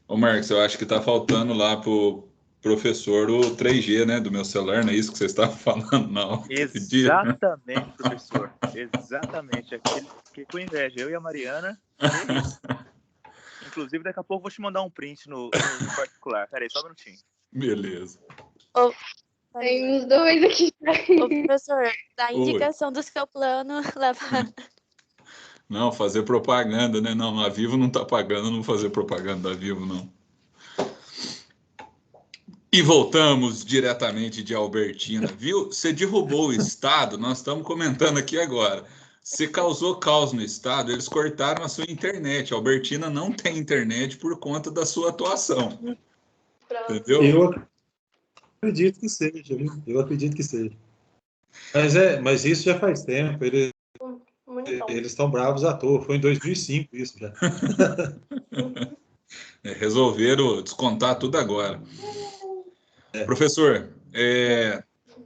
Ô, Marcos, eu acho que tá faltando lá pro professor o 3G, né, do meu celular, não é isso que você estava falando, não? Exatamente, professor. Exatamente. Aquele que com inveja, eu e a Mariana. Inclusive, daqui a pouco eu vou te mandar um print no particular. Peraí, só um minutinho. Beleza. Tem uns dois aqui. Ô, professor, dá a indicação do seu plano lá pra... Não, fazer propaganda, né? Não, a Vivo não tá pagando, não vou fazer propaganda da Vivo, não. E voltamos diretamente de Albertina, viu? Você derrubou o Estado, nós estamos comentando aqui agora. Você causou caos no Estado, eles cortaram a sua internet. A Albertina não tem internet por conta da sua atuação. Entendeu? Eu acredito que seja, viu? Eu acredito que seja. Mas isso já faz tempo. Eles estão bravos à toa. Foi em 2005 isso já. Resolveram descontar tudo agora. Professor,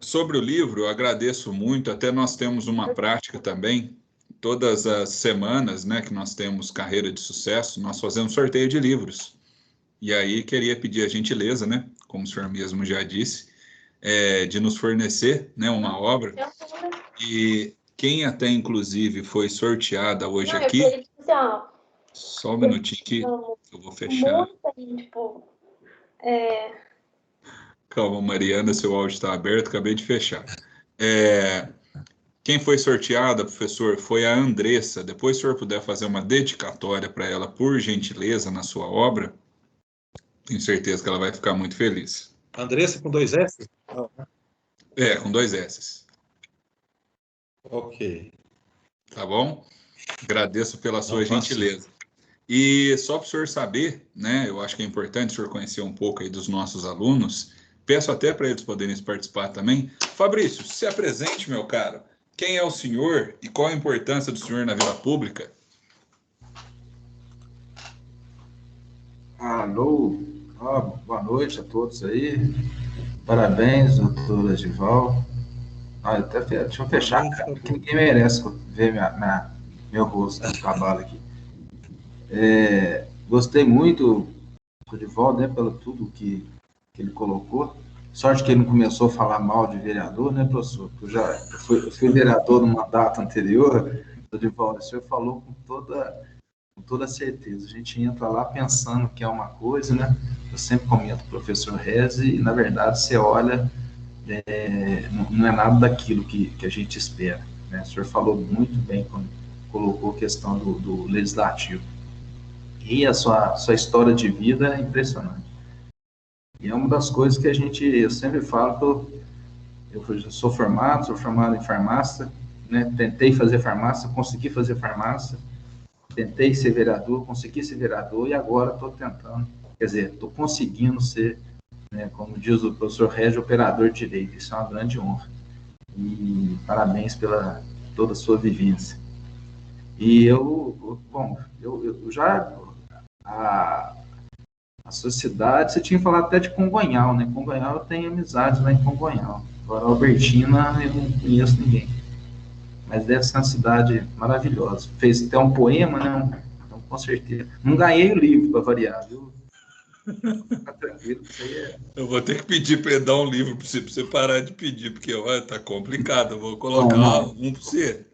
sobre o livro, eu agradeço muito. Até nós temos uma prática também. Todas as semanas, né, que nós temos Carreira de Sucesso, nós fazemos sorteio de livros. E aí queria pedir a gentileza, né, como o senhor mesmo já disse, de nos fornecer, né, uma obra. E quem até, inclusive, foi sorteada hoje aqui... Só um minutinho que eu vou fechar. Calma, Mariana, seu áudio está aberto, acabei de fechar. Quem foi sorteada, professor, foi a Andressa. Depois, se o senhor puder fazer uma dedicatória para ela, por gentileza, na sua obra, tenho certeza que ela vai ficar muito feliz. Andressa com 2 S? Com 2 S. Ok. Tá bom? Agradeço pela sua gentileza. E só para o senhor saber, né, eu acho que é importante o senhor conhecer um pouco aí dos nossos alunos, peço até para eles poderem participar também. Fabrício, se apresente, meu caro. Quem é o senhor e qual a importância do senhor na vida pública? Alô, boa noite a todos aí. Parabéns, doutor Edival. Deixa eu fechar, cara, porque ninguém merece ver meu rosto no cavalo aqui. Gostei muito do Edival, né, pelo tudo que ele colocou. Sorte que ele não começou a falar mal de vereador, né, professor? Eu fui vereador no mandato anterior. Edival, o senhor falou com toda certeza. A gente entra lá pensando que é uma coisa, né? Eu sempre comento com o professor Reze e, na verdade, você olha, não é nada daquilo que a gente espera, né? O senhor falou muito bem quando colocou a questão do legislativo. E a sua história de vida é impressionante. E é uma das coisas que eu sempre falo, eu sou formado em farmácia, né? Tentei fazer farmácia, consegui fazer farmácia, tentei ser vereador, consegui ser vereador e agora estou tentando, quer dizer, estou conseguindo ser, né, como diz o professor Régio, operador de direito. Isso é uma grande honra. E parabéns pela toda a sua vivência. E eu já... A sociedade, você tinha falado até de Congonhal, né? Congonhal eu tenho amizades lá em Congonhal. Agora, Albertina, eu não conheço ninguém. Mas deve ser uma cidade maravilhosa. Fez até um poema, né? Então, com certeza. Não ganhei o livro, para variar, viu? Fica tranquilo, isso aí é... Eu vou ter que pedir para ele dar um livro para você parar de pedir, porque olha, tá complicado. Eu vou colocar um para você.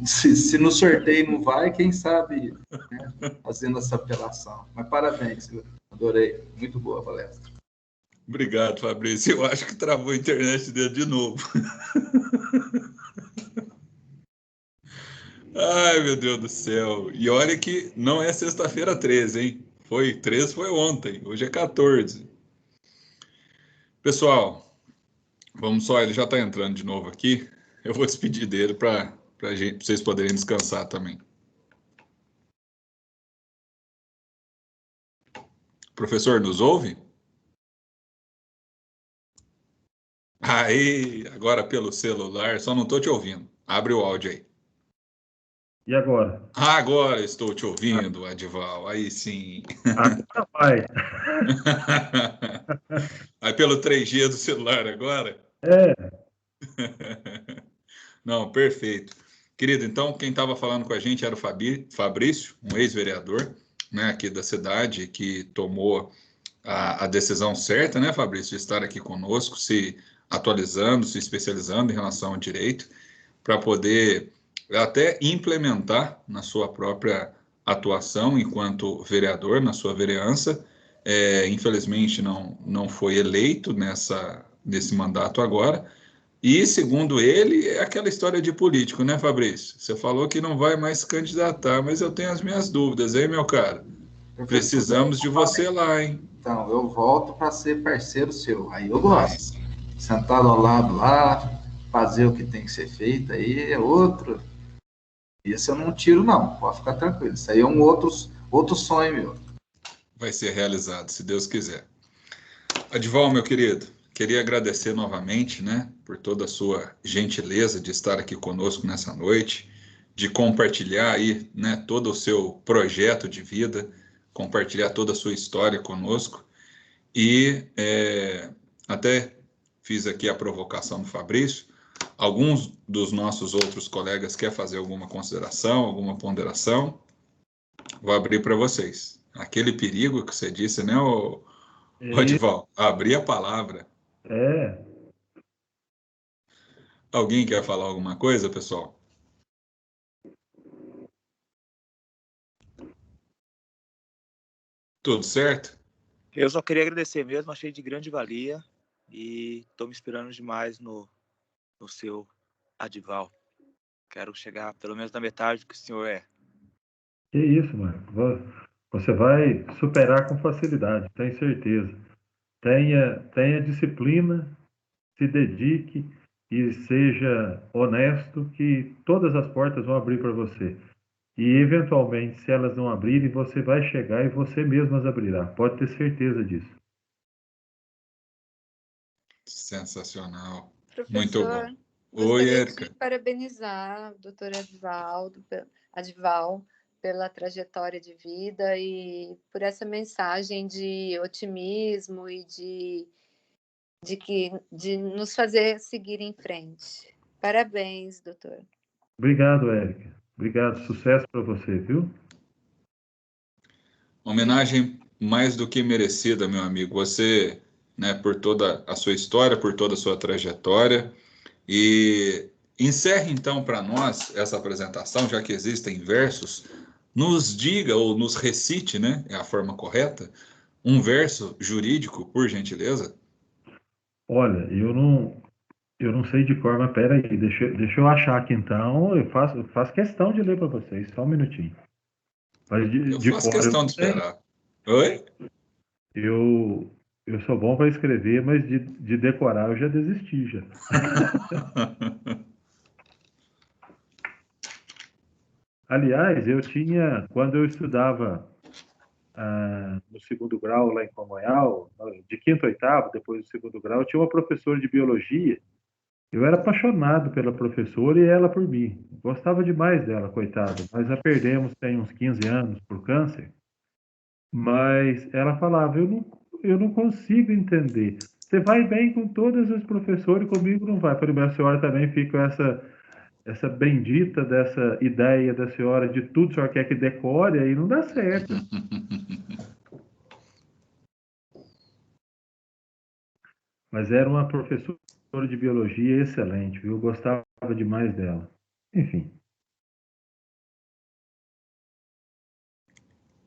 Se no sorteio não vai, quem sabe, né, fazendo essa apelação. Mas parabéns, eu adorei. Muito boa a palestra. Obrigado, Fabrício. Eu acho que travou a internet dele de novo. Ai, meu Deus do céu. E olha que não é sexta-feira 13, hein? 13 foi ontem, hoje é 14. Pessoal, vamos só, ele já está entrando de novo aqui. Eu vou despedir dele para vocês poderem descansar também. Professor, nos ouve? Aí, agora pelo celular, só não estou te ouvindo. Abre o áudio aí. E agora? Agora estou te ouvindo, Adival. Aí sim. Agora vai. Aí pelo 3G do celular agora? É. Não, perfeito. Querido, então quem estava falando com a gente era o Fabrício, um ex-vereador, né, aqui da cidade, que tomou a decisão certa, né, Fabrício, de estar aqui conosco, se atualizando, se especializando em relação ao direito, para poder até implementar na sua própria atuação enquanto vereador, na sua vereança. Infelizmente não foi eleito nesse mandato agora. E, segundo ele, é aquela história de político, né, Fabrício? Você falou que não vai mais se candidatar, mas eu tenho as minhas dúvidas, hein, meu caro? Precisamos de você lá, hein? Então, eu volto para ser parceiro seu. Aí eu gosto. Sentado ao lado lá, fazer o que tem que ser feito, aí é outro. Esse eu não tiro, não. Pode ficar tranquilo. Isso aí é um outro sonho meu. Vai ser realizado, se Deus quiser. Adival, meu querido, queria agradecer novamente, né, por toda a sua gentileza de estar aqui conosco nessa noite, de compartilhar aí, né, todo o seu projeto de vida, compartilhar toda a sua história conosco. E até fiz aqui a provocação do Fabrício. Alguns dos nossos outros colegas querem fazer alguma consideração, alguma ponderação? Vou abrir para vocês. Aquele perigo que você disse, né, Rodival? Abrir a palavra. É. Alguém quer falar alguma coisa, pessoal? Tudo certo? Eu só queria agradecer mesmo, achei de grande valia e estou me inspirando demais no seu Adival. Quero chegar pelo menos na metade do que o senhor é. Que isso, mano. Você vai superar com facilidade, tenho certeza. Tenha disciplina, se dedique e seja honesto, que todas as portas vão abrir para você. E, eventualmente, se elas não abrirem, você vai chegar e você mesmo as abrirá. Pode ter certeza disso. Sensacional. Professor, Muito bom. Oi, gostaria Érica. de parabenizar o doutor Adival pela trajetória de vida e por essa mensagem de otimismo e de nos fazer seguir em frente. Parabéns, doutor. Obrigado, Érica. Obrigado. Sucesso para você, viu? Homenagem mais do que merecida, meu amigo. Você, né, por toda a sua história, por toda a sua trajetória. E encerre, então, para nós essa apresentação, já que existem versos. Nos diga ou nos recite, né, é a forma correta, um verso jurídico, por gentileza. Olha, eu não sei de cor, mas peraí, deixa eu achar aqui então. Eu faço questão de ler para vocês, só um minutinho. Mas Eu de faço cor, questão de esperar. Oi? Eu sou bom para escrever, mas de decorar eu já desisti já. Aliás, quando eu estudava no segundo grau lá em Congonhal, de quinto a oitavo, depois do segundo grau, eu tinha uma professora de biologia. Eu era apaixonado pela professora e ela por mim. Gostava demais dela, coitada. Nós a perdemos tem uns 15 anos por câncer. Mas ela falava, eu não consigo entender. Você vai bem com todas as professoras e comigo não vai. Eu falei, mas a senhora também fica com essa bendita dessa ideia da senhora de tudo, a senhora quer que decore, aí não dá certo. Mas era uma professora de biologia excelente, viu? Eu gostava demais dela. Enfim.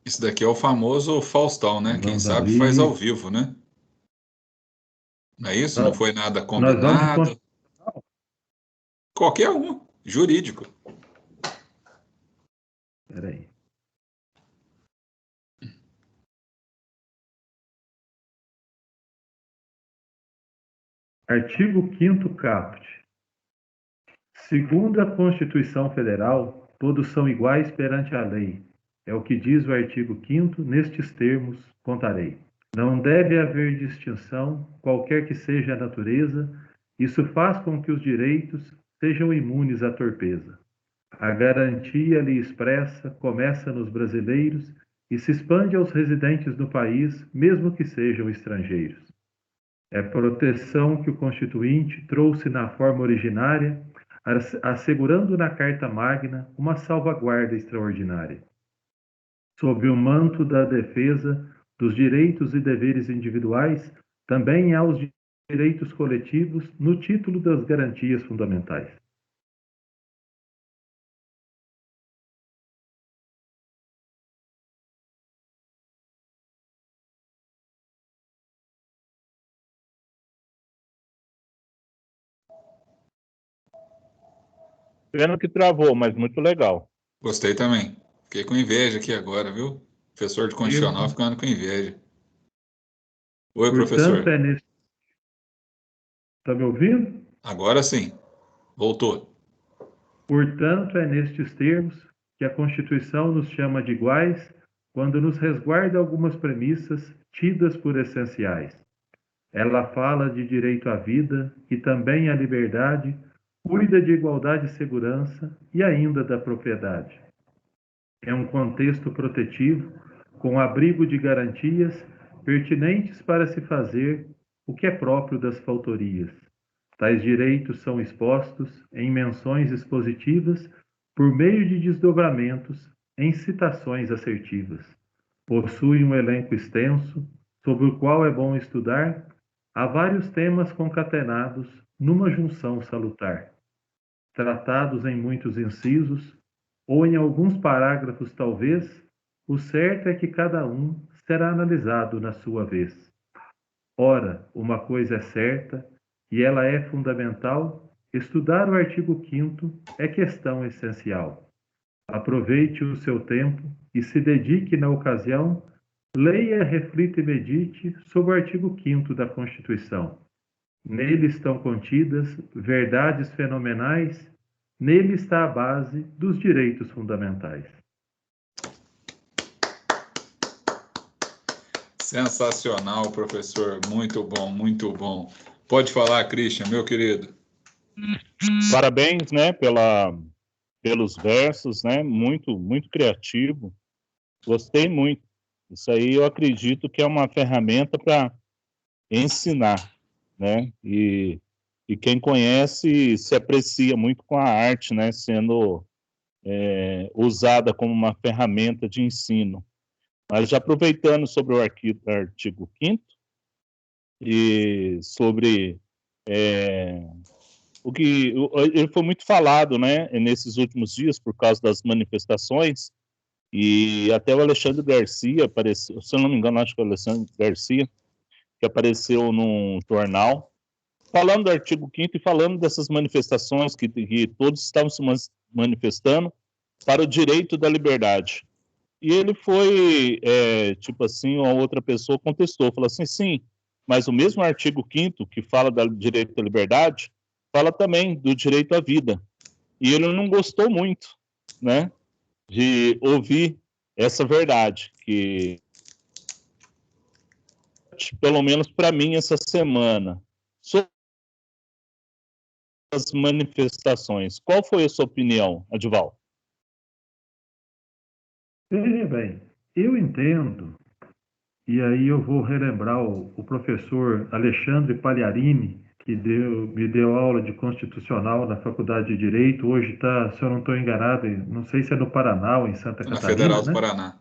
Isso daqui é o famoso Faustão, né? Quem Vamos sabe ali. faz ao vivo, né? Não é isso? Não foi nada Nós vamos combinado. Qualquer um, jurídico. Espera aí. Artigo 5º caput. Segundo a Constituição Federal, todos são iguais perante a lei. É o que diz o artigo 5º, nestes termos contarei. Não deve haver distinção, qualquer que seja a natureza, isso faz com que os direitos sejam imunes à torpeza. A garantia lhe expressa começa nos brasileiros e se expande aos residentes no país, mesmo que sejam estrangeiros. É proteção que o Constituinte trouxe na forma originária, assegurando na Carta Magna uma salvaguarda extraordinária. Sob o manto da defesa dos direitos e deveres individuais, também há os direitos coletivos no título das garantias fundamentais. Pena que travou, mas muito legal. Gostei também. Fiquei com inveja aqui agora, viu? Professor de constitucional ficando com inveja. Oi, professor. Portanto, Está me ouvindo? Agora sim. Voltou. Portanto, é nestes termos que a Constituição nos chama de iguais quando nos resguarda algumas premissas tidas por essenciais. Ela fala de direito à vida e também à liberdade, cuida de igualdade e segurança e ainda da propriedade. É um contexto protetivo com abrigo de garantias pertinentes para se fazer o que é próprio das faltorias. Tais direitos são expostos em menções expositivas por meio de desdobramentos em citações assertivas. Possui um elenco extenso, sobre o qual é bom estudar, há vários temas concatenados numa junção salutar. Tratados em muitos incisos, ou em alguns parágrafos talvez, o certo é que cada um será analisado na sua vez. Ora, uma coisa é certa, e ela é fundamental, estudar o artigo 5º é questão essencial. Aproveite o seu tempo e se dedique na ocasião, leia, reflita e medite sobre o artigo 5º da Constituição. Nele estão contidas verdades fenomenais, nele está a base dos direitos fundamentais. Sensacional, professor. Muito bom, muito bom. Pode falar, Christian, meu querido. Parabéns, né, pelos versos, né? Muito, muito criativo. Gostei muito. Isso aí eu acredito que é uma ferramenta para ensinar, né? E quem conhece se aprecia muito com a arte, né? Sendo usada como uma ferramenta de ensino. Mas já aproveitando sobre o artigo 5º e sobre o que ele foi muito falado, né, nesses últimos dias por causa das manifestações, e até o Alexandre Garcia apareceu, se eu não me engano, acho que é o Alexandre Garcia, que apareceu num jornal, falando do artigo 5º e falando dessas manifestações que todos estavam se manifestando para o direito da liberdade. E ele foi, tipo assim, uma outra pessoa contestou, falou assim, sim, mas o mesmo artigo 5º, que fala do direito à liberdade, fala também do direito à vida. E ele não gostou muito, né? de ouvir essa verdade, que, pelo menos para mim, essa semana, sobre as manifestações. Qual foi a sua opinião, Adival? Bem, eu entendo, e aí eu vou relembrar o professor Alexandre Pagliarini, que me deu aula de constitucional na Faculdade de Direito. Hoje está, se eu não estou enganado, não sei se é no Paraná ou em Santa Catarina. Na Federal do né? Paraná.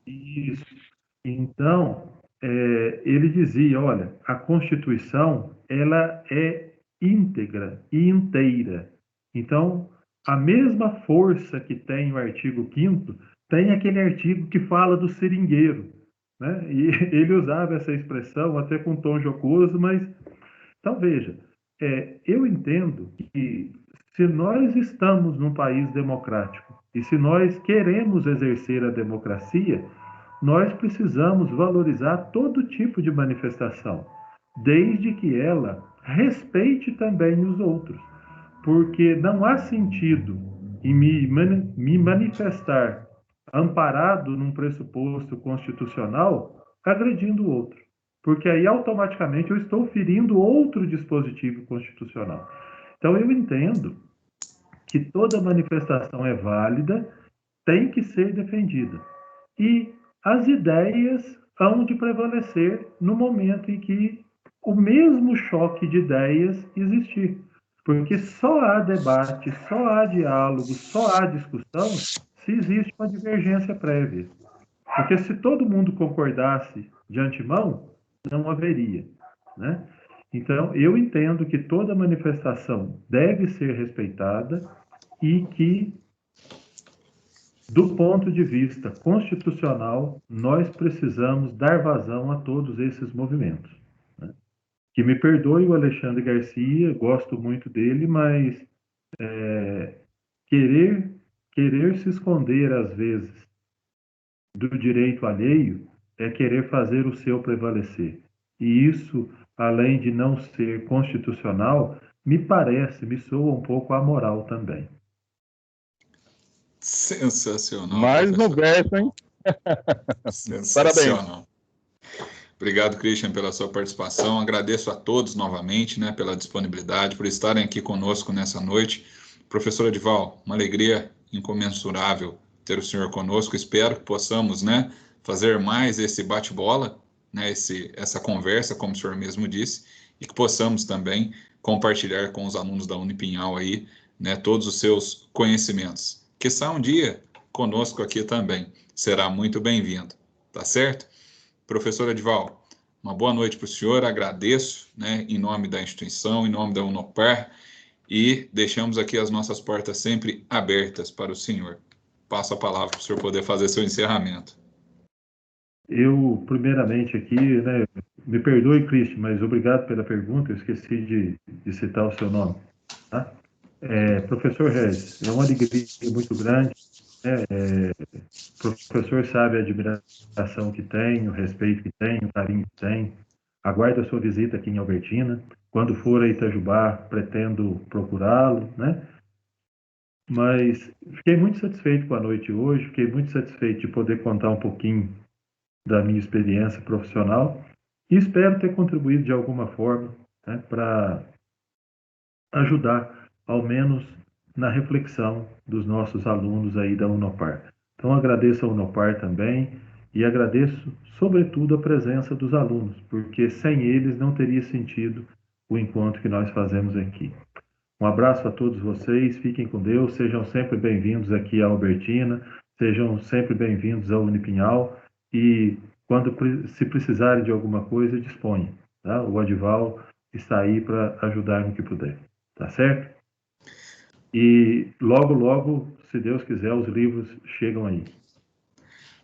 Isso. Então, ele dizia, olha, a Constituição, ela é íntegra e inteira. Então, a mesma força que tem o artigo 5º, tem aquele artigo que fala do seringueiro, né? E ele usava essa expressão até com tom jocoso, mas... Então, veja, eu entendo que se nós estamos num país democrático e se nós queremos exercer a democracia, nós precisamos valorizar todo tipo de manifestação, desde que ela respeite também os outros, porque não há sentido em me manifestar amparado num pressuposto constitucional agredindo o outro, porque aí automaticamente eu estou ferindo outro dispositivo constitucional. Então eu entendo que toda manifestação é válida, tem que ser defendida. E as ideias hão de prevalecer no momento em que o mesmo choque de ideias existir. Porque só há debate, só há diálogo, só há discussão se existe uma divergência prévia. Porque se todo mundo concordasse de antemão, não haveria, né? Então, eu entendo que toda manifestação deve ser respeitada e que, do ponto de vista constitucional, nós precisamos dar vazão a todos esses movimentos, né? Que me perdoe o Alexandre Garcia, gosto muito dele, mas querer se esconder, às vezes, do direito alheio é querer fazer o seu prevalecer. E isso, além de não ser constitucional, me soa um pouco amoral também. Sensacional. Mais no verso, hein? Sensacional. Parabéns. Obrigado, Christian, pela sua participação. Agradeço a todos novamente, né, pela disponibilidade, por estarem aqui conosco nessa noite. Professor Adival, uma alegria incomensurável ter o senhor conosco. Espero que possamos, né, fazer mais esse bate-bola, né, essa conversa, como o senhor mesmo disse, e que possamos também compartilhar com os alunos da Unipinhal aí, né, todos os seus conhecimentos. Que um dia conosco aqui também. Será muito bem-vindo. Tá certo? Professor Adival, uma boa noite para o senhor. Agradeço, né, em nome da instituição, em nome da Unopar, e deixamos aqui as nossas portas sempre abertas para o senhor. Passo a palavra para o senhor poder fazer seu encerramento. Eu, primeiramente aqui, né, me perdoe, Cristian, mas obrigado pela pergunta, eu esqueci de citar o seu nome. Tá? Professor Regis, é uma alegria muito grande, né? O professor sabe a admiração que tem, o respeito que tem, o carinho que tem. Aguardo a sua visita aqui em Albertina. Quando for a Itajubá, pretendo procurá-lo, né? Mas fiquei muito satisfeito com a noite hoje, fiquei muito satisfeito de poder contar um pouquinho da minha experiência profissional e espero ter contribuído de alguma forma, né, para ajudar, ao menos, na reflexão dos nossos alunos aí da Unopar. Então, agradeço a Unopar também e agradeço, sobretudo, a presença dos alunos, porque sem eles não teria sentido o encontro que nós fazemos aqui. Um abraço a todos vocês, fiquem com Deus, sejam sempre bem-vindos aqui à Albertina, sejam sempre bem-vindos ao Unipinhal e, quando se precisarem de alguma coisa, disponham. Tá? O Adival está aí para ajudar no que puder. Tá certo? E logo, logo, se Deus quiser, os livros chegam aí.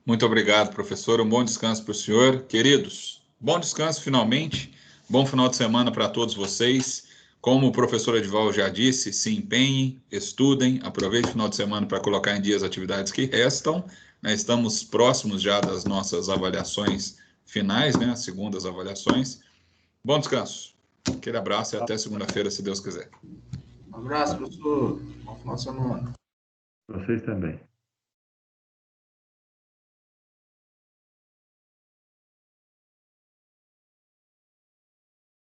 Muito obrigado, professor. Um bom descanso para o senhor. Queridos, bom descanso finalmente. Bom final de semana para todos vocês. Como o professor Adival já disse, se empenhem, estudem, aproveitem o final de semana para colocar em dia as atividades que restam. Estamos próximos já das nossas avaliações finais, né? As segundas avaliações. Bom descanso. Aquele abraço e até segunda-feira, se Deus quiser. Um abraço, professor. Bom final de semana. Vocês também.